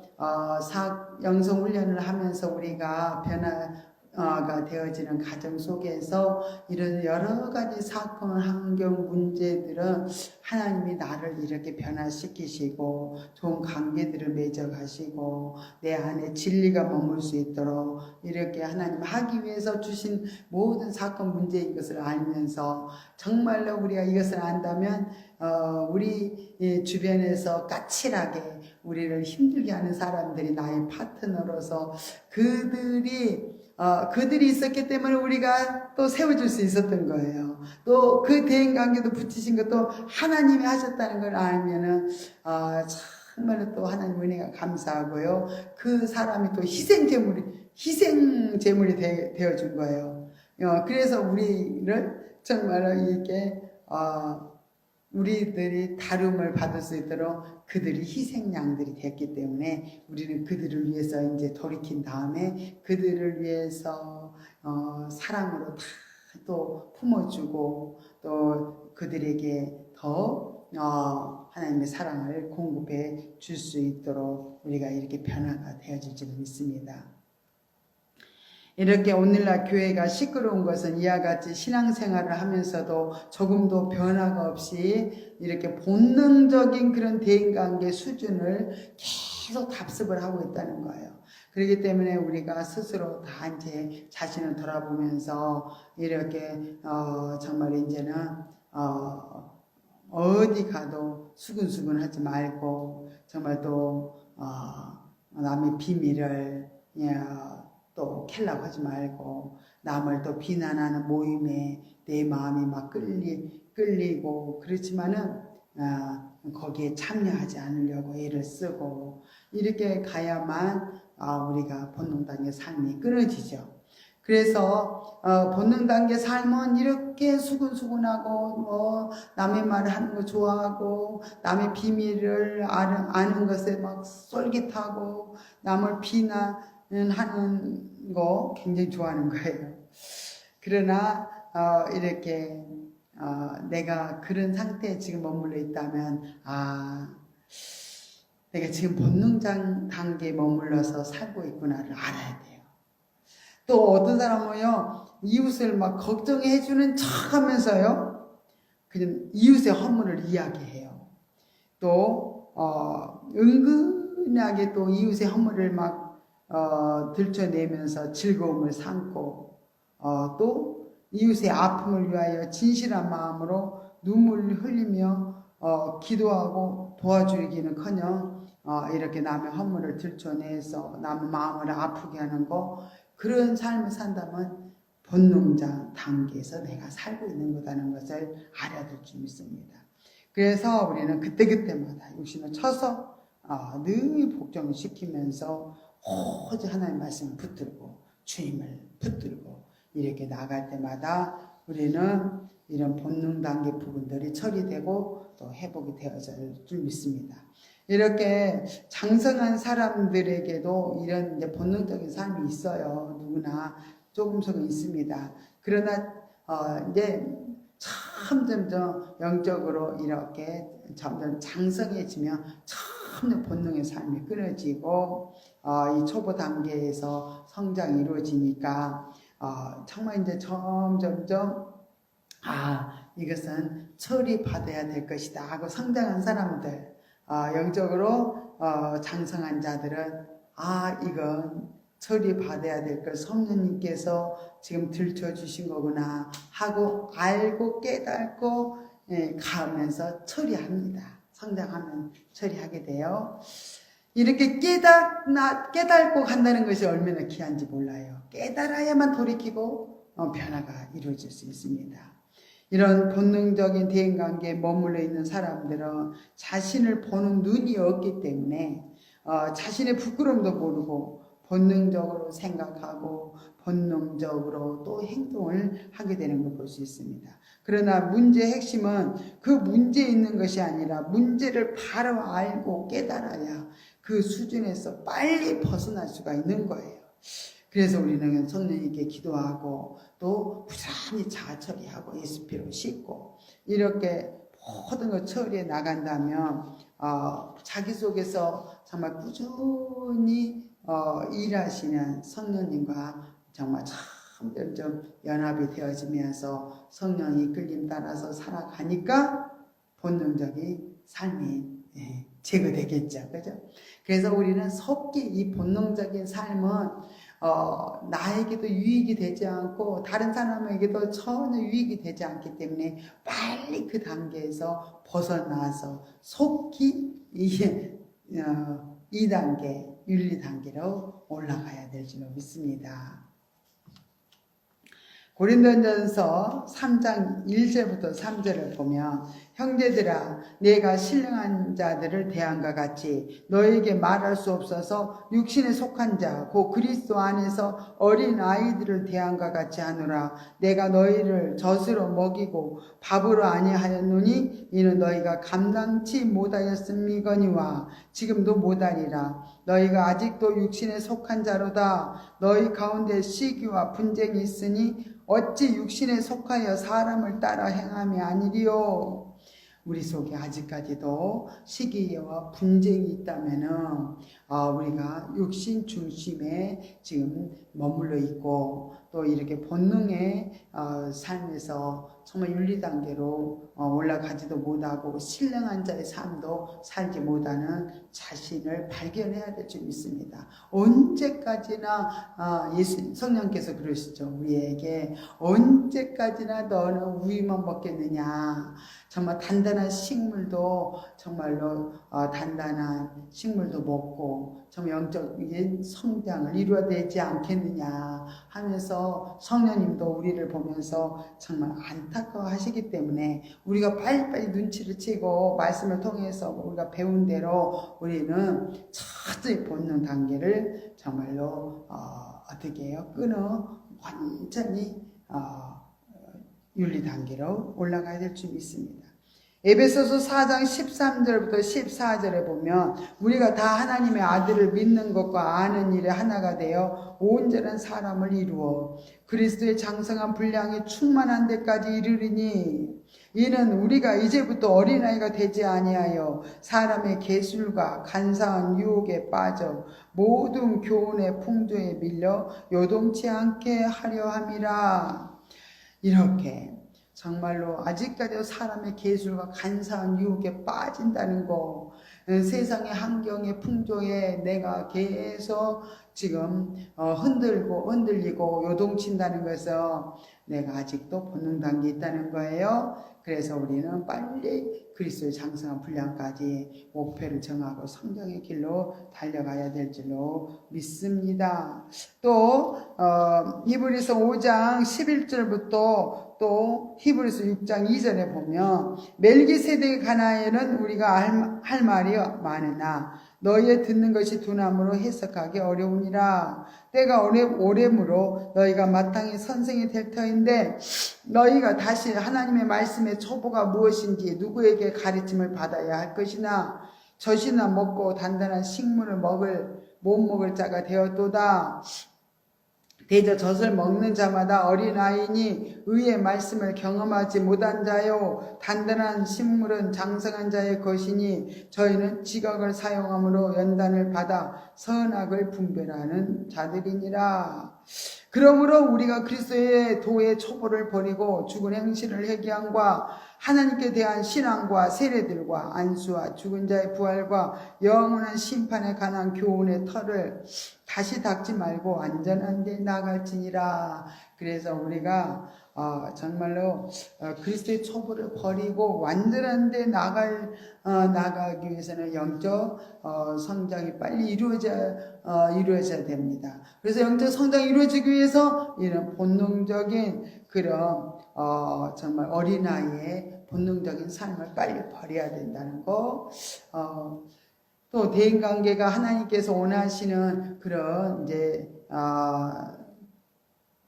Speaker 1: 영성 훈련을 하면서 우리가 변화가 되어지는 가정 속에서 이런 여러 가지 사건, 환경, 문제들은 하나님이 나를 이렇게 변화시키시고 좋은 관계들을 맺어가시고 내 안에 진리가 머물 수 있도록 이렇게 하나님 하기 위해서 주신 모든 사건, 문제인 것을 알면서 정말로 우리가 이것을 안다면 우리 주변에서 까칠하게 우리를 힘들게 하는 사람들이 나의 파트너로서 그들이 그들이 있었기 때문에 우리가 또 세워줄 수 있었던 거예요. 또 그 대인관계도 붙이신 것도 하나님이 하셨다는 걸 알면은 정말로 또 하나님 은혜가 감사하고요. 그 사람이 또 희생제물이 되어준 거예요. 그래서 우리를 정말로 이렇게 우리들이 다룸을 받을 수 있도록 그들이 희생양들이 됐기 때문에 우리는 그들을 위해서 이제 돌이킨 다음에 그들을 위해서 사랑으로 다 또 품어주고 또 그들에게 더 하나님의 사랑을 공급해 줄 수 있도록 우리가 이렇게 변화가 되어질 줄 믿습니다. 이렇게 오늘날 교회가 시끄러운 것은 이와 같이 신앙생활을 하면서도 조금도 변화가 없이 이렇게 본능적인 그런 대인관계 수준을 계속 답습을 하고 있다는 거예요. 그렇기 때문에 우리가 스스로 다 이제 자신을 돌아보면서 이렇게 정말 이제는 어디 가도 수근수근 하지 말고 정말 또 남의 비밀을 또 캘라고 하지 말고 남을 또 비난하는 모임에 내 마음이 막 끌리고 그렇지만은 거기에 참여하지 않으려고 애를 쓰고 이렇게 가야만 우리가 본능단계 삶이 끊어지죠. 그래서 본능단계 삶은 이렇게 수근수근하고 남의 말을 하는 거 좋아하고 남의 비밀을 아는 것에 막 쏠깃하고 남을 비난하는 거 굉장히 좋아하는 거예요. 그러나 이렇게 내가 그런 상태에 지금 머물러 있다면 내가 지금 본능 단계에 머물러서 살고 있구나를 알아야 돼요. 또 어떤 사람은요 이웃을 막 걱정해 주는 척 하면서요 그냥 이웃의 허물을 이야기해요. 또 은근하게 또 이웃의 허물을 막 들춰내면서 즐거움을 삼고 또 이웃의 아픔을 위하여 진실한 마음으로 눈물을 흘리며 기도하고 도와주기는커녕 이렇게 남의 허물을 들춰내서 남의 마음을 아프게 하는 거 그런 삶을 산다면 본능자 단계에서 내가 살고 있는 거다는 것을 알아둘 줄 믿습니다. 그래서 우리는 그때그때마다 육신을 쳐서 늘 복종을 시키면서 오직 하나님의 말씀을 붙들고 주님을 붙들고 이렇게 나갈 때마다 우리는 이런 본능 단계 부분들이 처리되고 또 회복이 되어질 줄 믿습니다. 이렇게 장성한 사람들에게도 이런 이제 본능적인 삶이 있어요. 누구나 조금씩은 있습니다. 그러나 이제 점점 영적으로 이렇게 점점 장성해지면 점점 본능의 삶이 끊어지고 이 초보 단계에서 성장이 이루어지니까 정말 이제 점점점 이것은 처리받아야 될 것이다 하고 성장한 사람들 영적으로 장성한 자들은 이건 처리받아야 될 것 성령님께서 지금 들춰주신 거구나 하고 알고 깨닫고 가면서 처리합니다. 성장하면 처리하게 돼요. 이렇게 깨닫고 간다는 것이 얼마나 귀한지 몰라요. 깨달아야만 돌이키고 변화가 이루어질 수 있습니다. 이런 본능적인 대인관계에 머물러 있는 사람들은 자신을 보는 눈이 없기 때문에 자신의 부끄러움도 모르고 본능적으로 생각하고 본능적으로 또 행동을 하게 되는 걸 볼 수 있습니다. 그러나 문제의 핵심은 그 문제에 있는 것이 아니라 문제를 바로 알고 깨달아야 그 수준에서 빨리 벗어날 수가 있는 거예요. 그래서 우리는 성령님께 기도하고 또 부지런히 자아 처리하고 예수피로 씻고 이렇게 모든 걸 처리해 나간다면 자기 속에서 정말 꾸준히 일하시는 성령님과 정말 점점 연합이 되어지면서 성령이 이끌림 따라서 살아가니까 본능적인 삶이 제거되겠죠. 그죠? 그래서 우리는 속기 이 본능적인 삶은 나에게도 유익이 되지 않고 다른 사람에게도 전혀 유익이 되지 않기 때문에 빨리 그 단계에서 벗어나서 속기 2단계 윤리 단계로 올라가야 될 줄 믿습니다. 고린도전서 3장 1절부터 3절을 보면 형제들아 내가 신령한 자들을 대함과 같이 너에게 말할 수 없어서 육신에 속한 자 곧 그리스도 안에서 어린 아이들을 대함과 같이 하노라. 내가 너희를 젖으로 먹이고 밥으로 아니하였노니 이는 너희가 감당치 못하였음이거니와 지금도 못하리라. 너희가 아직도 육신에 속한 자로다. 너희 가운데 시기와 분쟁이 있으니 어찌 육신에 속하여 사람을 따라 행함이 아니리요. 우리 속에 아직까지도 시기와 분쟁이 있다면은 우리가 육신 중심에 지금 머물러 있고 또 이렇게 본능의 삶에서 정말 윤리 단계로 올라가지도 못하고 신령한 자의 삶도 살지 못하는 자신을 발견해야 될 줄 믿습니다. 언제까지나 예수 성령께서 그러시죠. 우리에게 언제까지나 너는 우유만 먹겠느냐. 정말 단단한 식물도 정말로 단단한 식물도 먹고 정말 영적인 성장을 이루어야 되지 않겠느냐 하면서 성령님도 우리를 보면서 정말 안타까워하시기 때문에 우리가 빨리빨리 눈치를 채고 말씀을 통해서 우리가 배운 대로 우리는 철저히 본능 단계를 정말로 어떻게 해요? 끊어 완전히 윤리 단계로 올라가야 될 줄 믿습니다. 에베소서 4장 13절부터 14절에 보면 우리가 다 하나님의 아들을 믿는 것과 아는 일에 하나가 되어 온전한 사람을 이루어 그리스도의 장성한 분량이 충만한 데까지 이르리니 이는 우리가 이제부터 어린아이가 되지 아니하여 사람의 계술과 간사한 유혹에 빠져 모든 교훈의 풍조에 밀려 요동치 않게 하려 함이라. 이렇게 정말로 아직까지 사람의 계술과 간사한 유혹에 빠진다는 거, 세상의 환경의 풍조에 내가 계속 지금 흔들리고 요동친다는 것은 내가 아직도 본능 단계에 있다는 거예요. 그래서 우리는 빨리 그리스도의 장성한 분량까지 목표를 정하고 성장의 길로 달려가야 될 줄로 믿습니다. 또 히브리서 5장 11절부터 또 히브리서 6장 2절에 보면 멜기세덱의 가나에는 우리가 할 말이 많으나 너희의 듣는 것이 둔함으로 해석하기 어려우니라. 때가 오래므로 너희가 마땅히 선생이 될 터인데 너희가 다시 하나님의 말씀의 초보가 무엇인지 누구에게 가르침을 받아야 할 것이나 젖이나 먹고 단단한 식물을 못 먹을 자가 되었도다. 대저 젖을 먹는 자마다 어린아이니 의의 말씀을 경험하지 못한 자요 단단한 식물은 장성한 자의 것이니 저희는 지각을 사용함으로 연단을 받아 선악을 분별하는 자들이니라. 그러므로 우리가 그리스도의 도의 초보를 버리고 죽은 행실을 회개함과 하나님께 대한 신앙과 세례들과 안수와 죽은 자의 부활과 영원한 심판에 관한 교훈의 털을 다시 닦지 말고 안전한 데 나갈지니라. 그래서 우리가 정말로 그리스도의 초보를 버리고 완전한 데 나가기 위해서는 영적 성장이 빨리 이루어져야 됩니다. 그래서 영적 성장이 이루어지기 위해서 이런 본능적인 그런 정말 어린아이의 본능적인 삶을 빨리 버려야 된다는 거. 또 대인관계가 하나님께서 원하시는 그런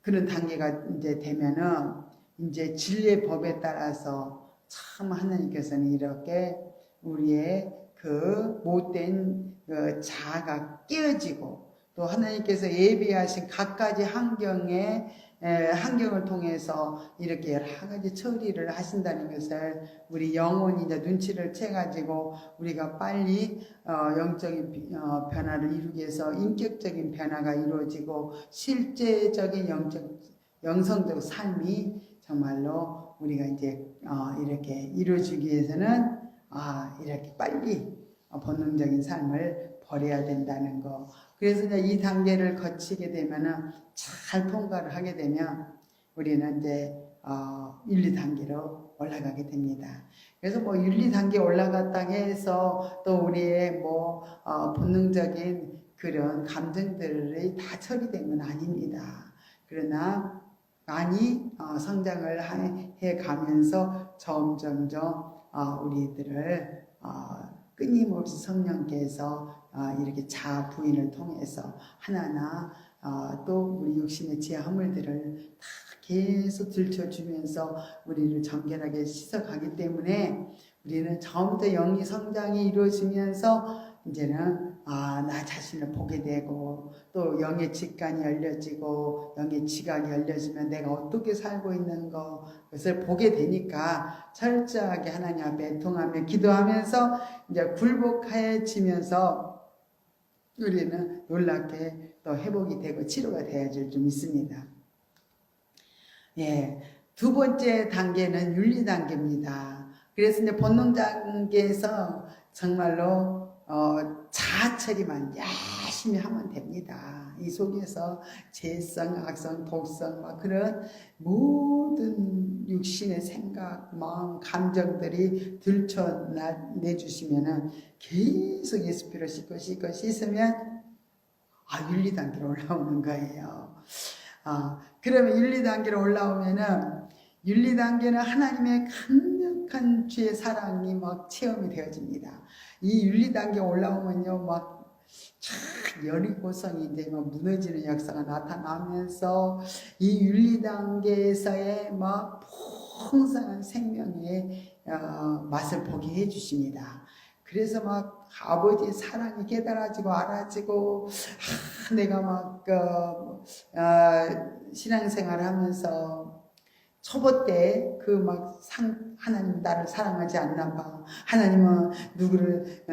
Speaker 1: 그런 단계가 이제 되면은 이제 진리의 법에 따라서 참 하나님께서는 이렇게 우리의 그 못된 자아가 깨어지고 또 하나님께서 예비하신 각가지 환경을 통해서 이렇게 여러 가지 처리를 하신다는 것을 우리 영혼이 이제 눈치를 채가지고 우리가 빨리 영적인 변화를 이루기 위해서 인격적인 변화가 이루어지고 실제적인 영성적 삶이 정말로 우리가 이제 이렇게 이루어지기 위해서는 이렇게 빨리 본능적인 삶을 버려야 된다는 거. 그래서 이제 이 단계를 거치게 되면은 잘 통과를 하게 되면 우리는 이제 1, 2단계로 올라가게 됩니다. 그래서 뭐 1, 2단계 올라갔다고 해서 또 우리의 본능적인 그런 감정들이 다 처리된 건 아닙니다. 그러나 많이 성장을 해 가면서 점점점 우리들을 끊임없이 성령께서 이렇게 자아 부인을 통해서 하나하나 또 우리 육신의 지하 허물들을 다 계속 들춰주면서 우리를 정결하게 씻어가기 때문에 우리는 처음부터 영이 성장이 이루어지면서 이제는 나 자신을 보게 되고 또 영의 직관이 열려지고 영의 지각이 열려지면 내가 어떻게 살고 있는 것을 보게 되니까 철저하게 하나님 앞에 애통하며 기도하면서 이제 굴복해지면서 우리는 놀랍게 또 회복이 되고 치료가 되어질 좀 있습니다. 예, 두 번째 단계는 윤리 단계입니다. 그래서 이제 본능 단계에서 정말로 자아 처리만 열심히 하면 됩니다. 이 속에서 죄성, 악성, 독성 막 그런 모든 육신의 생각, 마음, 감정들이 들춰내주시면은 계속 예수피로 씻고 씻으면 윤리 단계로 올라오는 거예요. 그러면 윤리 단계로 올라오면은 윤리 단계는 하나님의 강력한 주의 사랑이 막 체험이 되어집니다. 이 윤리 단계 올라오면요, 막 연이고성이 이제 막 무너지는 역사가 나타나면서 이 윤리 단계에서의 막 풍성한 생명의 맛을 보게 해주십니다. 그래서 막 아버지의 사랑이 깨달아지고 알아지고 내가 막 신앙생활을 하면서 초보 때 그 막 하나님 나를 사랑하지 않나 봐. 하나님은 누구를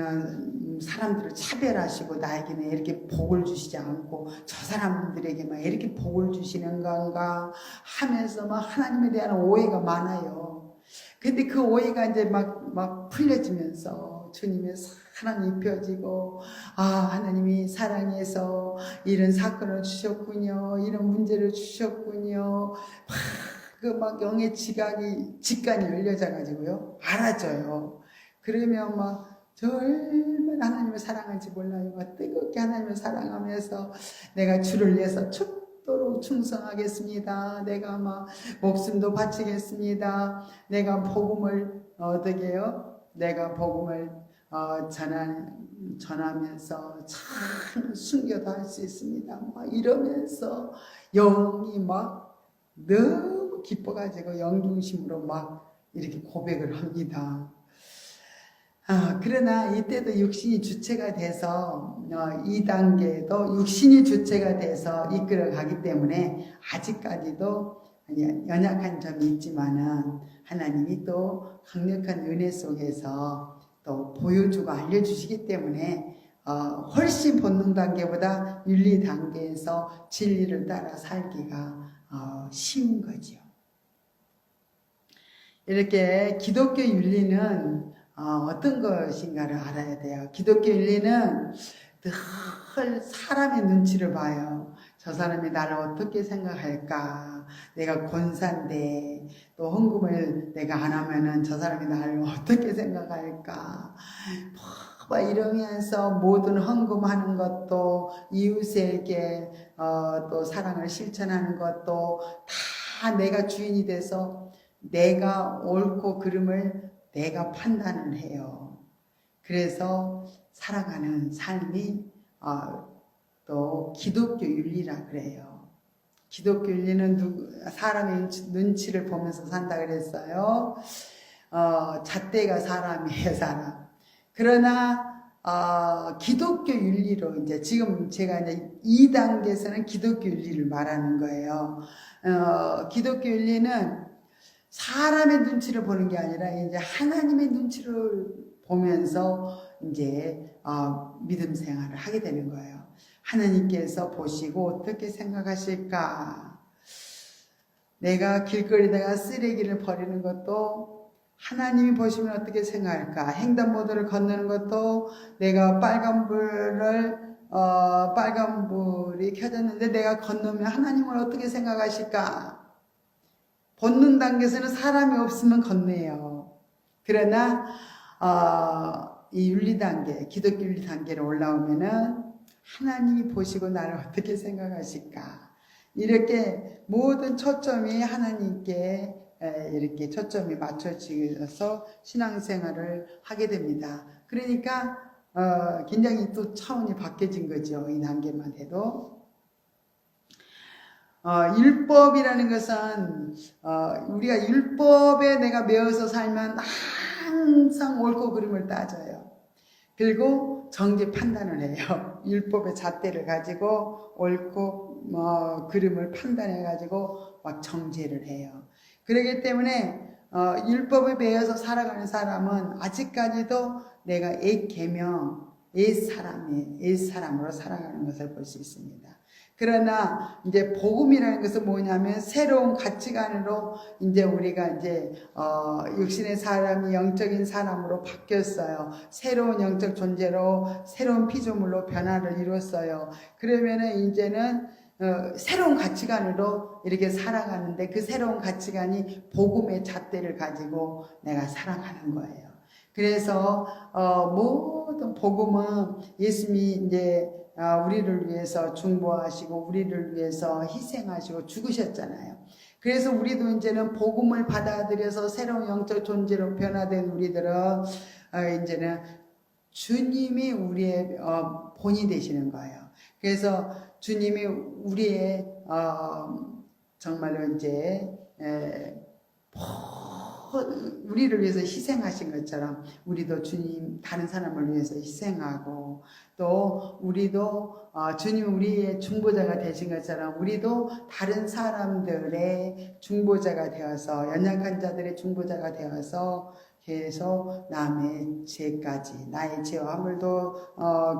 Speaker 1: 사람들을 차별하시고 나에게는 이렇게 복을 주시지 않고 저 사람들에게만 이렇게 복을 주시는 건가 하면서 막 하나님에 대한 오해가 많아요. 근데 그 오해가 이제 막 풀려지면서 주님의 사랑이 입혀지고 하나님이 사랑해서 이런 사건을 주셨군요. 이런 문제를 주셨군요. 막 영의 직관이 열려져 가지고요. 알아져요. 그러면 막 얼마나 하나님을 사랑한지 몰라요. 막 뜨겁게 하나님을 사랑하면서 내가 주를 위해서 죽도록 충성하겠습니다. 내가 막 목숨도 바치겠습니다. 내가 복음을 어떻게 해요? 내가 복음을 전하면서 참 순교도 할 수 있습니다. 막 이러면서 영이 막 너무 기뻐가지고 영중심으로 막 이렇게 고백을 합니다. 그러나 이때도 육신이 주체가 돼서 2단계도 육신이 주체가 돼서 이끌어가기 때문에 아직까지도 연약한 점이 있지만은 하나님이 또 강력한 은혜 속에서 또 보여주고 알려주시기 때문에 훨씬 본능 단계보다 윤리 단계에서 진리를 따라 살기가 쉬운 거죠. 이렇게 기독교 윤리는 어떤 것인가를 알아야 돼요. 기독교 윤리는 늘 사람의 눈치를 봐요. 저 사람이 나를 어떻게 생각할까? 내가 권사인데 또 헌금을 내가 안 하면은 저 사람이 나를 어떻게 생각할까? 막 이러면서 모든 헌금하는 것도 이웃에게 또 사랑을 실천하는 것도 다 내가 주인이 돼서 내가 옳고 그름을 내가 판단을 해요. 그래서 살아가는 삶이 또 기독교 윤리라 그래요. 기독교 윤리는 사람의 눈치를 보면서 산다 그랬어요. 잣대가 사람이에요, 사람. 그러나 기독교 윤리로 이제 지금 제가 이제 2단계에서는 기독교 윤리를 말하는 거예요. 기독교 윤리는 사람의 눈치를 보는 게 아니라 이제 하나님의 눈치를 보면서 이제 믿음 생활을 하게 되는 거예요. 하나님께서 보시고 어떻게 생각하실까? 내가 길거리다가 쓰레기를 버리는 것도 하나님이 보시면 어떻게 생각할까? 횡단보도를 건너는 것도 내가 빨간불이 켜졌는데 내가 건너면 하나님을 어떻게 생각하실까? 본능 단계에서는 사람이 없으면 건네요. 그러나 이 윤리 단계, 기독교 윤리 단계로 올라오면은 하나님이 보시고 나를 어떻게 생각하실까? 이렇게 모든 초점이 하나님께 이렇게 초점이 맞춰지어서 신앙생활을 하게 됩니다. 그러니까 굉장히 또 차원이 바뀌어진 거죠. 이 단계만 해도. 율법이라는 것은 우리가 율법에 내가 매어서 살면 항상 옳고 그름을 따져요. 그리고 정죄 판단을 해요. 율법의 잣대를 가지고 옳고 그름을 판단해 가지고 막 정죄를 해요. 그렇기 때문에 율법에 매여서 살아가는 사람은 아직까지도 내가 옛 계명, 옛 사람으로 살아가는 것을 볼 수 있습니다. 그러나 이제 복음이라는 것은 뭐냐면 새로운 가치관으로 이제 우리가 이제 육신의 사람이 영적인 사람으로 바뀌었어요. 새로운 영적 존재로 새로운 피조물로 변화를 이뤘어요. 그러면은 이제는 새로운 가치관으로 이렇게 살아가는데 그 새로운 가치관이 복음의 잣대를 가지고 내가 살아가는 거예요. 그래서 모든 복음은 예수님이 이제 우리를 위해서 중보하시고 우리를 위해서 희생하시고 죽으셨잖아요. 그래서 우리도 이제는 복음을 받아들여서 새로운 영적 존재로 변화된 우리들은 이제는 주님이 우리의 본이 되시는 거예요. 그래서 주님이 우리의 정말로 이제 우리를 위해서 희생하신 것처럼 우리도 주님 다른 사람을 위해서 희생하고 또 우리도 주님 우리의 중보자가 되신 것처럼 우리도 다른 사람들의 중보자가 되어서 연약한 자들의 중보자가 되어서 계속 남의 죄까지 나의 죄와 허물도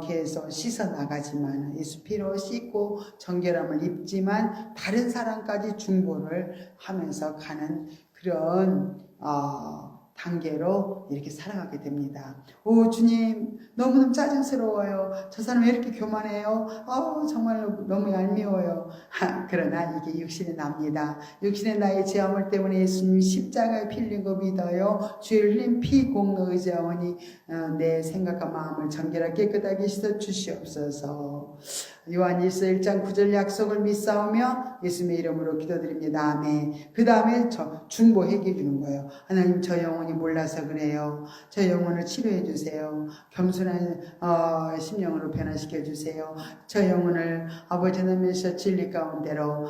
Speaker 1: 계속 씻어 나가지만 예수 피로 씻고 정결함을 입지만 다른 사람까지 중보를 하면서 가는 그런 단계로 이렇게 살아가게 됩니다. 오 주님 너무너무 짜증스러워요. 저 사람 왜 이렇게 교만해요? 정말로 너무 얄미워요. 그러나 이게 육신의 납니다. 육신의 나의 죄함을 때문에 예수님이 십자가에 필린 거 믿어요. 주의 흘린 피 공로 의지하오니 내 생각과 마음을 정결하게 깨끗하게 씻어 주시옵소서. 요한일서 1장 9절 약속을 믿사오며 예수님의 이름으로 기도드립니다. 아멘. 그 다음에 중보해 주는 거예요. 하나님 저 영혼이 몰라서 그래요. 저 영혼을 치료해 주세요. 겸손한 심령으로 변화시켜 주세요. 저 영혼을 아버지 하나님께서 진리 가운데로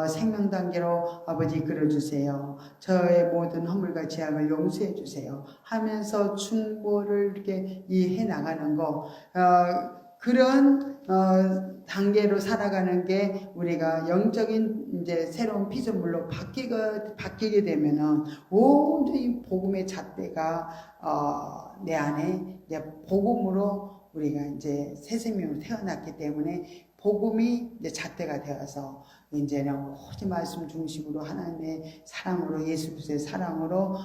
Speaker 1: 생명 단계로 아버지 이끌어 주세요. 저의 모든 허물과 죄악을 용서해 주세요. 하면서 중보를 이렇게 해 나가는 거 그런 단계로 살아가는 게 우리가 영적인 이제 새로운 피조물로 바뀌게 되면은 온전히 복음의 잣대가 내 안에 이제 복음으로 우리가 이제 새 생명으로 태어났기 때문에 복음이 이제 잣대가 되어서 이제는 오직 말씀 중심으로 하나님의 사랑으로 예수 그리스도의 사랑으로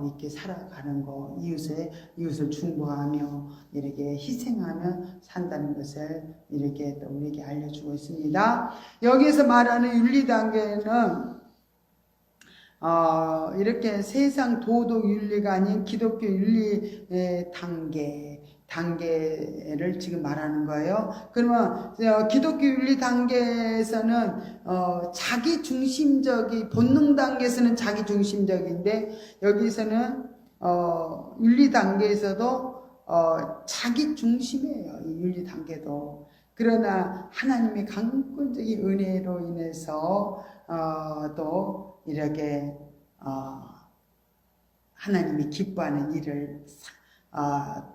Speaker 1: 이렇게 살아가는 거 이웃을 중보하며 이렇게 희생하며 산다는 것을 이렇게 또 우리에게 알려주고 있습니다. 여기에서 말하는 윤리 단계는 이렇게 세상 도덕 윤리가 아닌 기독교 윤리의 단계를 지금 말하는 거예요. 그러면 기독교 윤리 단계에서는 자기 중심적인 본능 단계에서는 자기 중심적인데 여기서는 윤리 단계에서도 자기 중심이에요. 이 윤리 단계도. 그러나 하나님의 강권적인 은혜로 인해서 또 이렇게 하나님이 기뻐하는 일을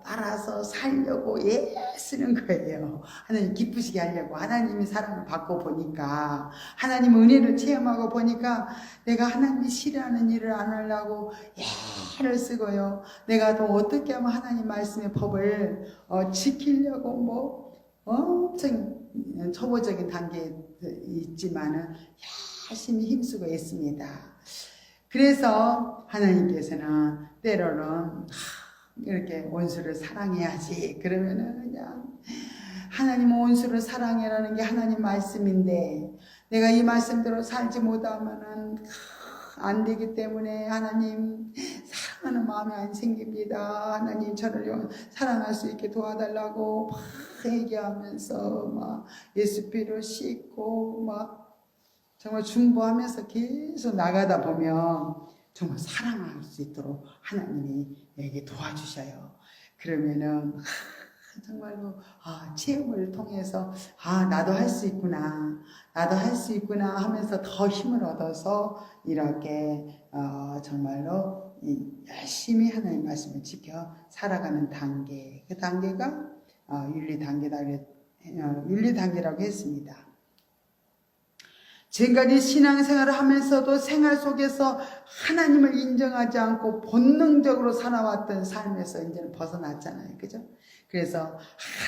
Speaker 1: 따라서 살려고 애쓰는 거예요. 하나님 기쁘시게 하려고 하나님의 사랑을 받고 보니까 하나님 은혜를 체험하고 보니까 내가 하나님이 싫어하는 일을 안 하려고 애를 쓰고요. 내가 또 어떻게 하면 하나님 말씀의 법을 지키려고 뭐 엄청 초보적인 단계에 있지만은 열심히 힘쓰고 애씁니다. 그래서 하나님께서는 때로는 이렇게 원수를 사랑해야지. 그러면은 그냥 하나님은 원수를 사랑해라는 게 하나님 말씀인데 내가 이 말씀대로 살지 못하면은 안 되기 때문에 하나님 사랑하는 마음이 안 생깁니다. 하나님 저를 사랑할 수 있게 도와달라고 막 얘기하면서 막 예수 피로 씻고 막 정말 중보하면서 계속 나가다 보면 정말 사랑할 수 있도록 하나님이 내게 도와주셔요. 그러면은 정말로 체험을 통해서 나도 할 수 있구나, 나도 할 수 있구나 하면서 더 힘을 얻어서 이렇게 정말로 열심히 하나님 말씀을 지켜 살아가는 단계, 그 단계가 윤리 단계라고 했습니다. 지금까지 신앙생활을 하면서도 생활 속에서 하나님을 인정하지 않고 본능적으로 살아왔던 삶에서 이제는 벗어났잖아요. 그죠? 그래서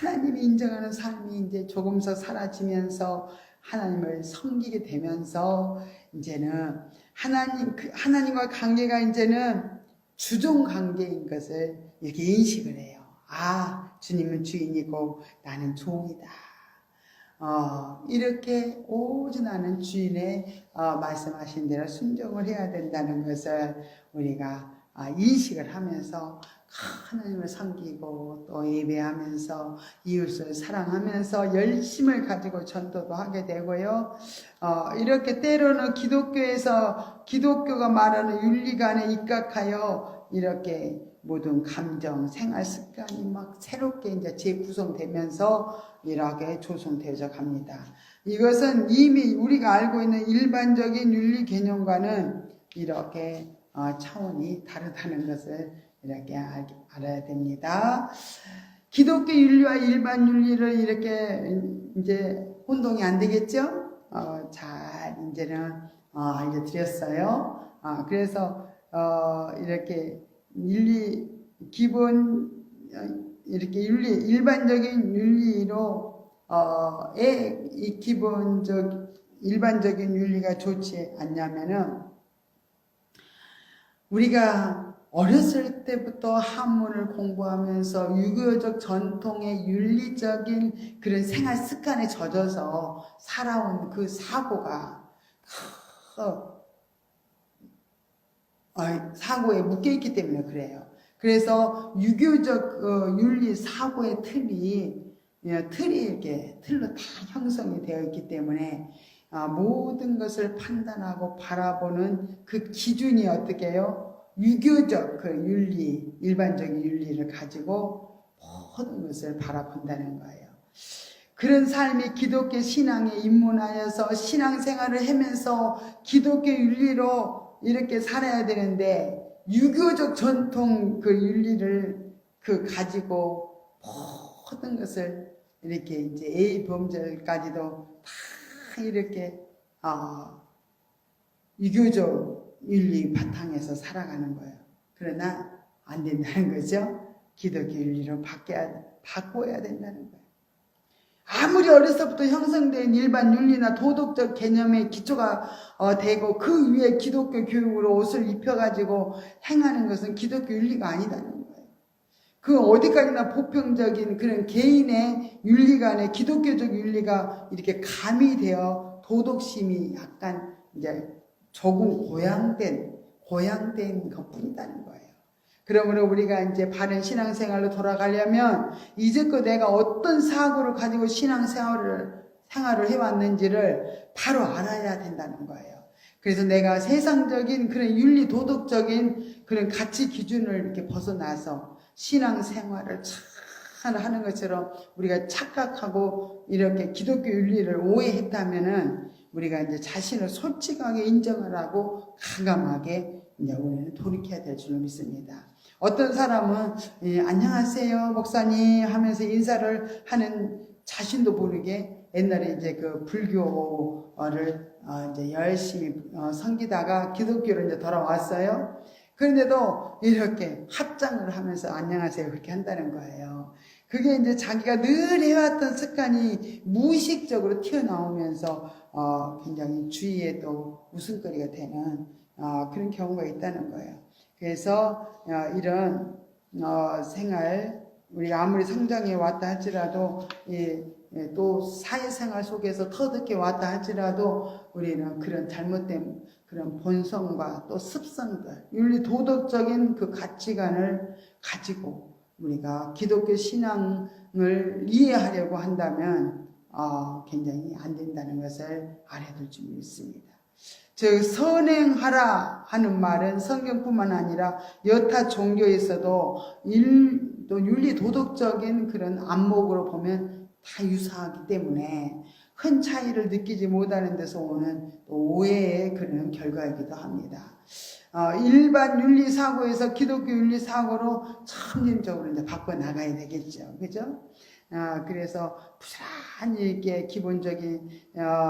Speaker 1: 하나님이 인정하는 삶이 이제 조금씩 사라지면서 하나님을 섬기게 되면서 이제는 하나님과 관계가 이제는 주종 관계인 것을 이렇게 인식을 해요. 주님은 주인이고 나는 종이다. 이렇게 오직 나는 주인의 말씀하신 대로 순종을 해야 된다는 것을 우리가 인식을 하면서 하나님을 섬기고 또 예배하면서 이웃을 사랑하면서 열심을 가지고 전도도 하게 되고요. 이렇게 때로는 기독교가 말하는 윤리관에 입각하여 이렇게 모든 감정, 생활 습관이 막 새롭게 이제 재구성되면서 이렇게 조성되어져 갑니다. 이것은 이미 우리가 알고 있는 일반적인 윤리 개념과는 이렇게 차원이 다르다는 것을 이렇게 알아야 됩니다. 기독교 윤리와 일반 윤리를 이렇게 이제 혼동이 안 되겠죠? 잘 이제는 알려드렸어요. 그래서 이렇게 이렇게 일반적인 윤리로 이 일반적인 윤리가 좋지 않냐면은 우리가 어렸을 때부터 한문을 공부하면서 유교적 전통의 윤리적인 그런 생활 습관에 젖어서 살아온 그 사고가 사고에 묶여있기 때문에 그래요. 그래서 유교적 윤리 사고의 틀이 이렇게 틀로 다 형성이 되어 있기 때문에 모든 것을 판단하고 바라보는 그 기준이 어떻게 해요? 유교적 그 윤리, 일반적인 윤리를 가지고 모든 것을 바라본다는 거예요. 그런 삶이 기독교 신앙에 입문하여서 신앙생활을 하면서 기독교 윤리로 이렇게 살아야 되는데 유교적 전통 그 윤리를 가지고 모든 것을 이렇게 이제 A범절까지도 다 이렇게 유교적 윤리 바탕에서 살아가는 거예요. 그러나 안 된다는 거죠. 기독교 윤리로 바꿔야 된다는 거예요. 아무리 어려서부터 형성된 일반 윤리나 도덕적 개념의 기초가 되고 그 위에 기독교 교육으로 옷을 입혀가지고 행하는 것은 기독교 윤리가 아니다는 거예요. 그 어디까지나 보편적인 그런 개인의 윤리관에 기독교적 윤리가 이렇게 가미되어 도덕심이 약간 이제 조금 고양된 것뿐이다는 거예요. 그러므로 우리가 이제 바른 신앙생활로 돌아가려면 이제껏 내가 어떤 사고를 가지고 신앙생활을 해왔는지를 바로 알아야 된다는 거예요. 그래서 내가 세상적인 그런 윤리 도덕적인 그런 가치 기준을 이렇게 벗어나서 신앙생활을 잘 하는 것처럼 우리가 착각하고 이렇게 기독교 윤리를 오해했다면은 우리가 이제 자신을 솔직하게 인정을 하고 과감하게 이제 우리는 돌이켜야 될 줄로 믿습니다. 어떤 사람은 안녕하세요 목사님 하면서 인사를 하는 자신도 모르게 옛날에 이제 그 불교를 이제 열심히 섬기다가 기독교로 이제 돌아왔어요. 그런데도 이렇게 합장을 하면서 안녕하세요 그렇게 한다는 거예요. 그게 이제 자기가 늘 해왔던 습관이 무의식적으로 튀어나오면서 굉장히 주위에 또 웃음거리가 되는 그런 경우가 있다는 거예요. 그래서 이런 생활 우리가 아무리 성장해 왔다 할지라도 또 사회생활 속에서 터득해 왔다 할지라도 우리는 그런 잘못된 그런 본성과 또 습성들 윤리 도덕적인 그 가치관을 가지고 우리가 기독교 신앙을 이해하려고 한다면 굉장히 안 된다는 것을 알아둘 줄 믿습니다. 즉 선행하라 하는 말은 성경뿐만 아니라 여타 종교에서도 또 윤리 도덕적인 그런 안목으로 보면 다 유사하기 때문에 큰 차이를 느끼지 못하는 데서 오는 또 오해의 그런 결과이기도 합니다. 일반 윤리 사고에서 기독교 윤리 사고로 점진적으로 이제 바꿔 나가야 되겠죠, 그죠? 그래서 부지런히 이렇게 기본적인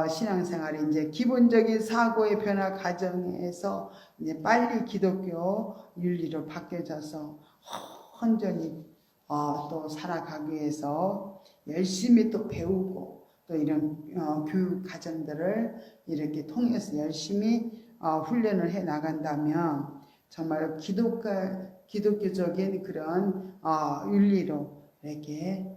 Speaker 1: 신앙생활이 이제 기본적인 사고의 변화 과정에서 이제 빨리 기독교 윤리로 바뀌어져서 온전히 또 살아가기 위해서 열심히 또 배우고 또 이런 교육 과정들을 이렇게 통해서 열심히 훈련을 해 나간다면 정말 기독교적인 그런 윤리로 이렇게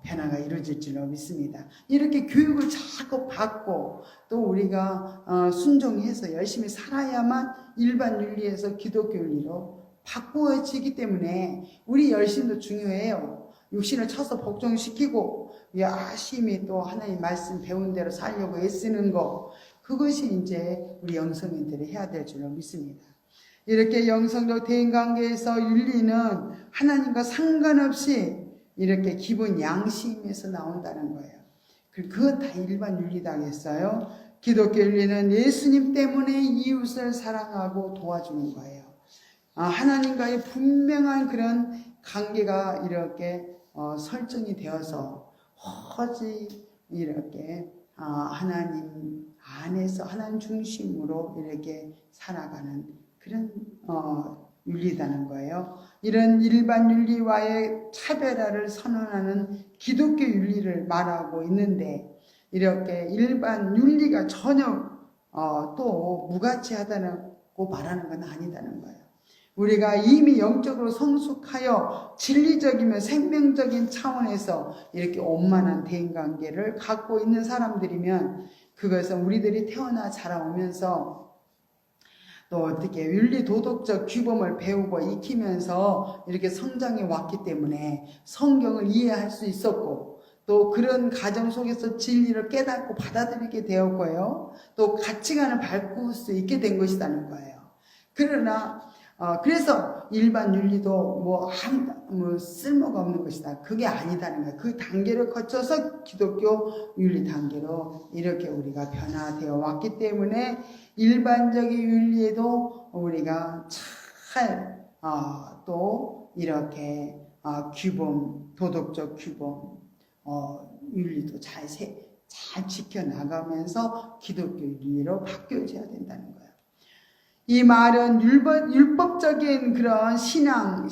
Speaker 1: 변화가 이루어질 줄로 믿습니다. 이렇게 교육을 자꾸 받고 또 우리가 순종해서 열심히 살아야만 일반 윤리에서 기독교 윤리로 바꾸어지기 때문에 우리 열심도 중요해요. 육신을 쳐서 복종시키고 열심히 또 하나님 말씀 배운 대로 살려고 애쓰는 거, 그것이 이제 우리 영성인들이 해야 될 줄로 믿습니다. 이렇게 영성적 대인관계에서 윤리는 하나님과 상관없이 이렇게 기본 양심에서 나온다는 거예요. 그건 다 일반 윤리다겠어요. 기독교 윤리는 예수님 때문에 이웃을 사랑하고 도와주는 거예요. 하나님과의 분명한 그런 관계가 이렇게 설정이 되어서 오직 이렇게 하나님 안에서 하나님 중심으로 이렇게 살아가는 그런 윤리다는 거예요. 이런 일반 윤리와의 차별화를 선언하는 기독교 윤리를 말하고 있는데 이렇게 일반 윤리가 전혀 또 무가치하다고 말하는 건 아니다는 거예요. 우리가 이미 영적으로 성숙하여 진리적이며 생명적인 차원에서 이렇게 원만한 대인관계를 갖고 있는 사람들이면 그것은 우리들이 태어나 자라오면서 또 어떻게 윤리 도덕적 규범을 배우고 익히면서 이렇게 성장해 왔기 때문에 성경을 이해할 수 있었고 또 그런 가정 속에서 진리를 깨닫고 받아들이게 되었고요. 또 가치관을 바꿀 수 있게 된 것이라는 거예요. 그러나 그래서 일반 윤리도 쓸모가 없는 것이다. 그게 아니다는 거예요. 그 단계를 거쳐서 기독교 윤리 단계로 이렇게 우리가 변화되어 왔기 때문에 일반적인 윤리에도 우리가 잘 또 이렇게 규범, 도덕적 규범, 윤리도 잘 지켜나가면서 기독교 윤리로 바뀌어져야 된다는 거예요. 이 말은 율법적인 그런 신앙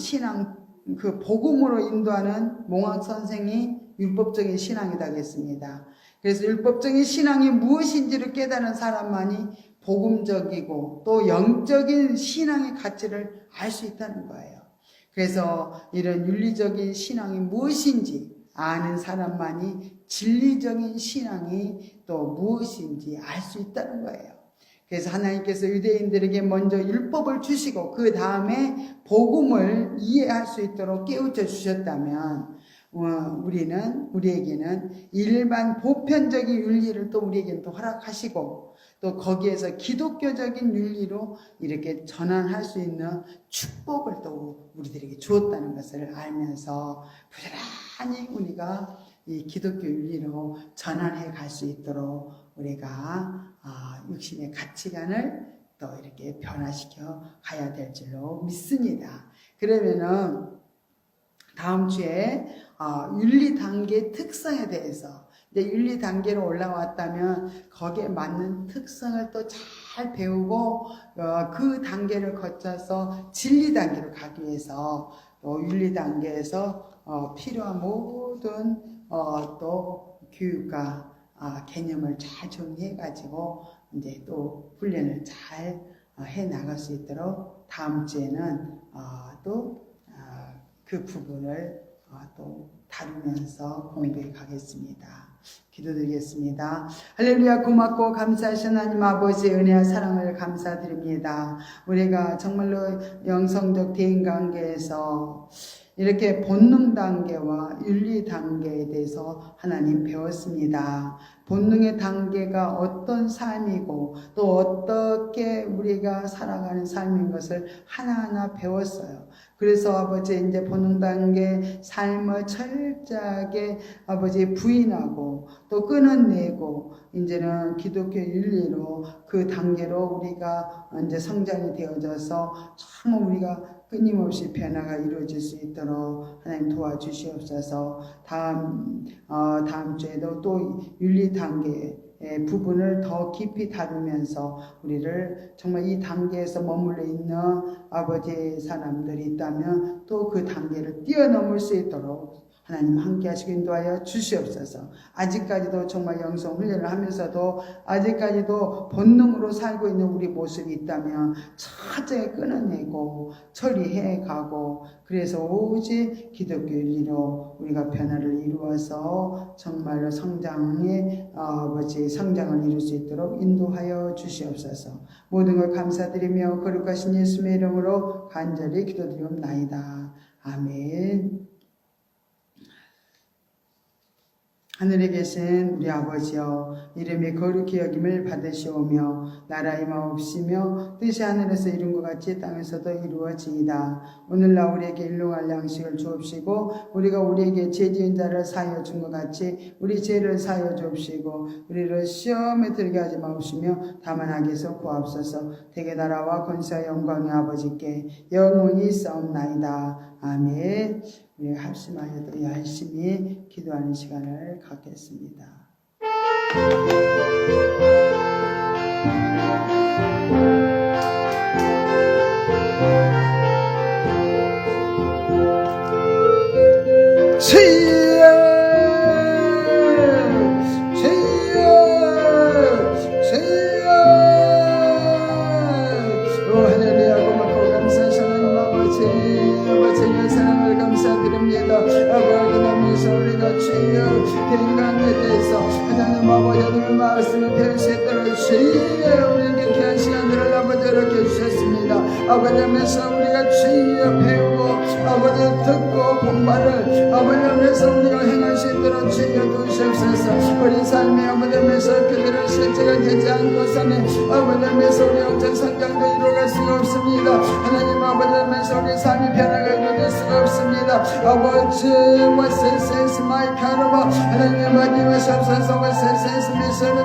Speaker 1: 그 복음으로 인도하는 몽학 선생이 율법적인 신앙이다 했습니다. 그래서 율법적인 신앙이 무엇인지를 깨달은 사람만이 복음적이고 또 영적인 신앙의 가치를 알 수 있다는 거예요. 그래서 이런 윤리적인 신앙이 무엇인지 아는 사람만이 진리적인 신앙이 또 무엇인지 알 수 있다는 거예요. 그래서 하나님께서 유대인들에게 먼저 율법을 주시고 그 다음에 복음을 이해할 수 있도록 깨우쳐 주셨다면 우리에게는 일반 보편적인 윤리를 또 우리에게는 또 허락하시고 또 거기에서 기독교적인 윤리로 이렇게 전환할 수 있는 축복을 또 우리들에게 주었다는 것을 알면서 부지런히 우리가 이 기독교 윤리로 전환해 갈 수 있도록 우리가 육신의 가치관을 또 이렇게 변화시켜 가야 될 줄로 믿습니다. 그러면은 다음 주에 윤리 단계의 특성에 대해서 이제 윤리 단계로 올라왔다면 거기에 맞는 특성을 또 잘 배우고 그 단계를 거쳐서 진리 단계로 가기 위해서 또 윤리 단계에서 필요한 모든 또 교육과 개념을 잘 정리해가지고 이제 또 훈련을 잘 해 나갈 수 있도록 다음 주에는 또 그 부분을 또 다루면서 공부해 가겠습니다. 기도드리겠습니다. 할렐루야. 고맙고 감사하신 하나님 아버지의 은혜와 사랑을 감사드립니다. 우리가 정말로 영성적 대인관계에서 이렇게 본능 단계와 윤리 단계에 대해서 하나님 배웠습니다. 본능의 단계가 어떤 삶이고 또 어떻게 우리가 살아가는 삶인 것을 하나하나 배웠어요. 그래서 아버지 이제 본능 단계 삶을 철저하게 아버지 부인하고 또 끊어내고 이제는 기독교 윤리로 그 단계로 우리가 이제 성장이 되어져서 정말 우리가 끊임없이 변화가 이루어질 수 있도록 하나님 도와주시옵소서. 다음 주에도 또 윤리 단계의 부분을 더 깊이 다루면서 우리를 정말 이 단계에서 머물러 있는 아버지의 사람들이 있다면 또 그 단계를 뛰어넘을 수 있도록 하나님 함께 하시고 인도하여 주시옵소서. 아직까지도 정말 영성 훈련을 하면서도 아직까지도 본능으로 살고 있는 우리 모습이 있다면 철저히 끊어내고 처리해 가고 그래서 오직 기독교 윤리로 우리가 변화를 이루어서 정말로 성장의 성장을 이룰 수 있도록 인도하여 주시옵소서. 모든 걸 감사드리며 거룩하신 예수의 이름으로 간절히 기도드리옵나이다. 아멘. 하늘에 계신 우리 아버지여, 이름이 거룩히 여김을 받으시오며 나라의 마옵시며 뜻이 하늘에서 이룬 것 같이 땅에서도 이루어지이다. 오늘날 우리에게 일용할 양식을 주옵시고 우리가 우리에게 죄 지은 자를 사하여 준 것 같이 우리 죄를 사하여 주옵시고 우리를 시험에 들게 하지 마옵시며 다만 악에서 구하옵소서. 대개 나라와 권세와 영광의 아버지께 영원히 있사옵나이다. 아멘. 우리 합심하여도 열심히 기도하는 시간을 갖겠습니다.
Speaker 2: 아버지면서 우리가 주여 배우고 아버지 듣고 본받을 아버지면서 우리가 행할 수 있도록 주여 도우시옵소서. 우리 삶이 아버지면서 그들을 실제가 되지 않고서는 아버지면서 우리 영적 성장도 이루어갈 수가 없습니다. 하나님 아버지면서 우리 삶이 변화가 이루어질 수가 없습니다. 아버지 What says my caraba 하나님 아버지면서 What says my son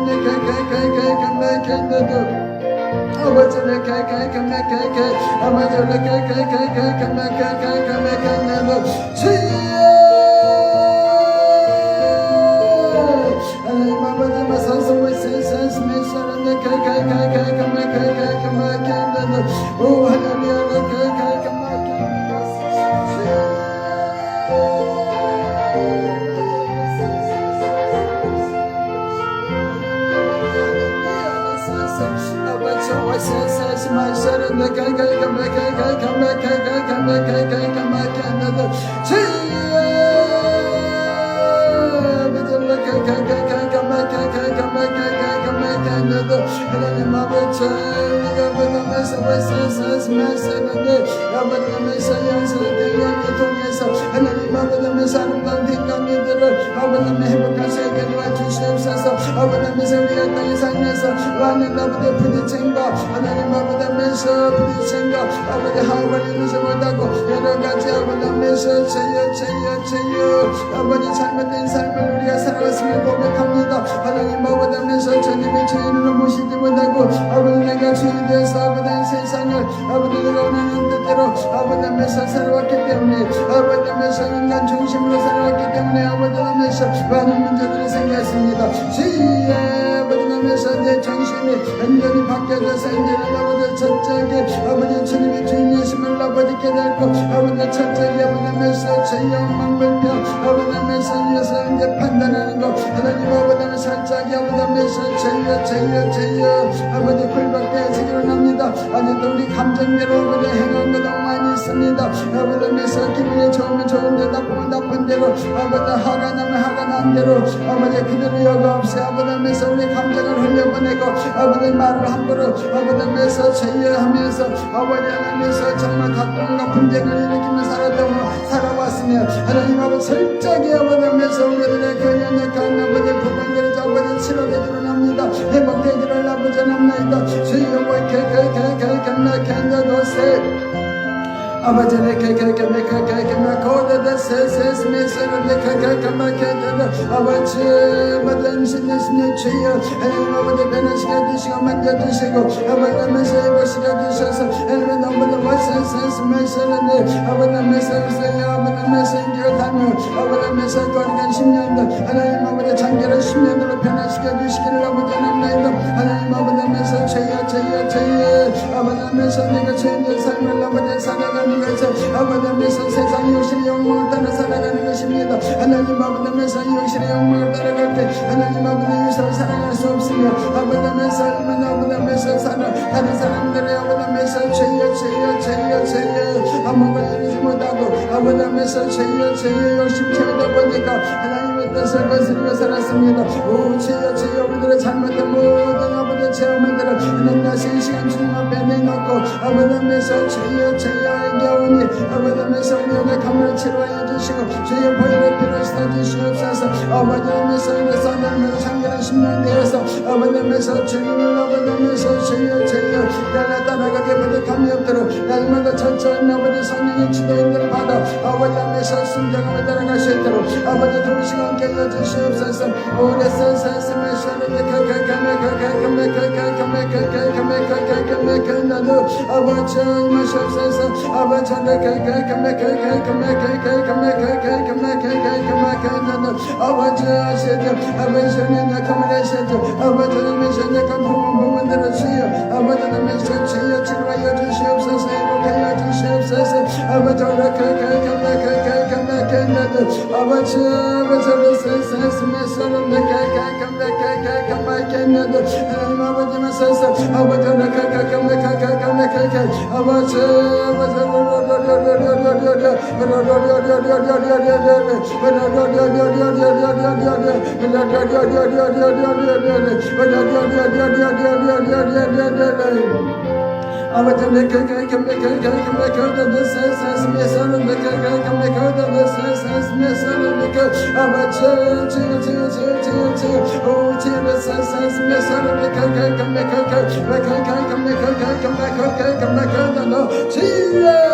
Speaker 2: 아버지를 아름다운 생각들을 아버지의 행복한 세계를 주시옵소서. 아버지면서 우리가 땅에 살면서 많은 아버지의 부딪힘과 하나님 아버지면서 부딪힘과 아버지 하루를 이루지 못하고 여러가지 아버지면서 죄여 아버지 잘못된 삶을 우리가 살아갔음을 고백합니다. 하나님 아버지면서 주님의 죄인으로 모시지 못하고 아버지 내가 주인 되어서 아버지 세상을 아버지 내가 원하는 뜻대로 아버지면서 살아왔기 때문에 아버지면서 인간 중심으로 살아왔기 때문에 아버지면서 많은 문제들이 생겼습니다. 주의 아버지면서 내 정신이 완전히 바뀌어져서 이제는 아버지 철저하게 아버지 주님의 주인이심을 아버지 깨닫고 아버지 철저하게 아버지면서 제 영망 불평 아버지면서 이것을 이제 판단하는 것 하나님 아버지면서 철저하게 아버지면서 죄여 아버지 굴복되어 하시기를 합니다. 아직도 우리 감정대로 아버지 행한 것 너무 많이 있습니다. 아버지면서 기분이 좋으면 좋은데 나쁘면 나쁜 대로 아버지 화가 나면 화가 난 대로 아버지 그대로 여과 없이 아버지면서 우리 감정을 흘려보내고 아버지 말을 함부로 아버지면서 죄여하면서 아버지 하나님께서 정말 각종과 분쟁을 일으키며 살아왔습니다. 없으며 하나님 아버지 철저하게 아버지면서 우리들의 교연약한 아버지 부분들을 아버지 치료해 주옵니다. 회복되기를 아버지 합나이다. 주여 아버지의 아버지 받으시는 주여 하나님 아버지 변화시켜 주시고 만져주시고 아버지 회복시켜 주셔서 하나님 너무나 와서스메서는 아버지 메서세요 아버지 메서인지가 다며 아버지 메서 거리간 10년도 하나님 아버지 장기를 10년으로 변화시켜 주시기를 아버지 합나이다. 하나님 아버지 메서 주여 아버지 메서 내가 죄인의 삶을 아버지 살아가는 것을 아버지면서 세상 욕심의 영광을 따라 살아가는 것입니다. 하나님 아버지면서 욕심의 영광을 따라갈 때 하나님 아버지면서 살아갈 수 없으며 아버지면서 삶은 아버지면서 살아 다른 사람들의 아버지면서 죄여 아무것도 이루지 못하고 아버지면서 죄여 욕심 채우다 보니까 하나님의 뜻을 거스리고 살았습니다. 오 죄여 우리들의 잘못된 모든 아버지 체험들을 하나님 다시 시간 주님 앞에 내놓고 아버지면서 죄여 겨우니 아버지면서 우리의 감을 치료하여 주시고 주의 보혈의 피를 쏟아주시옵소서. 아버지면서 이래서 하나님의 상견한 10년 되어서 아버지면서 주님을 아버지면서 주여 나를 따라가게 부족함이 없도록 날마다 천천히 아버지 성령의 지도인들을 받아 아버지면서 순종함을 따라갈 수 있도록 아버지 도우시고 함께 해주시옵소서. 오래서 나도 아버지 마시옵소서. 아버지 아버지 하시죠. 아버지는 약함을 하시죠. 아버지는 미션 약한 부분들을 주여 아버지는 미션 주여 치료하여 주시옵소서. 회복하여 주시옵소서. 아버지 Jesus.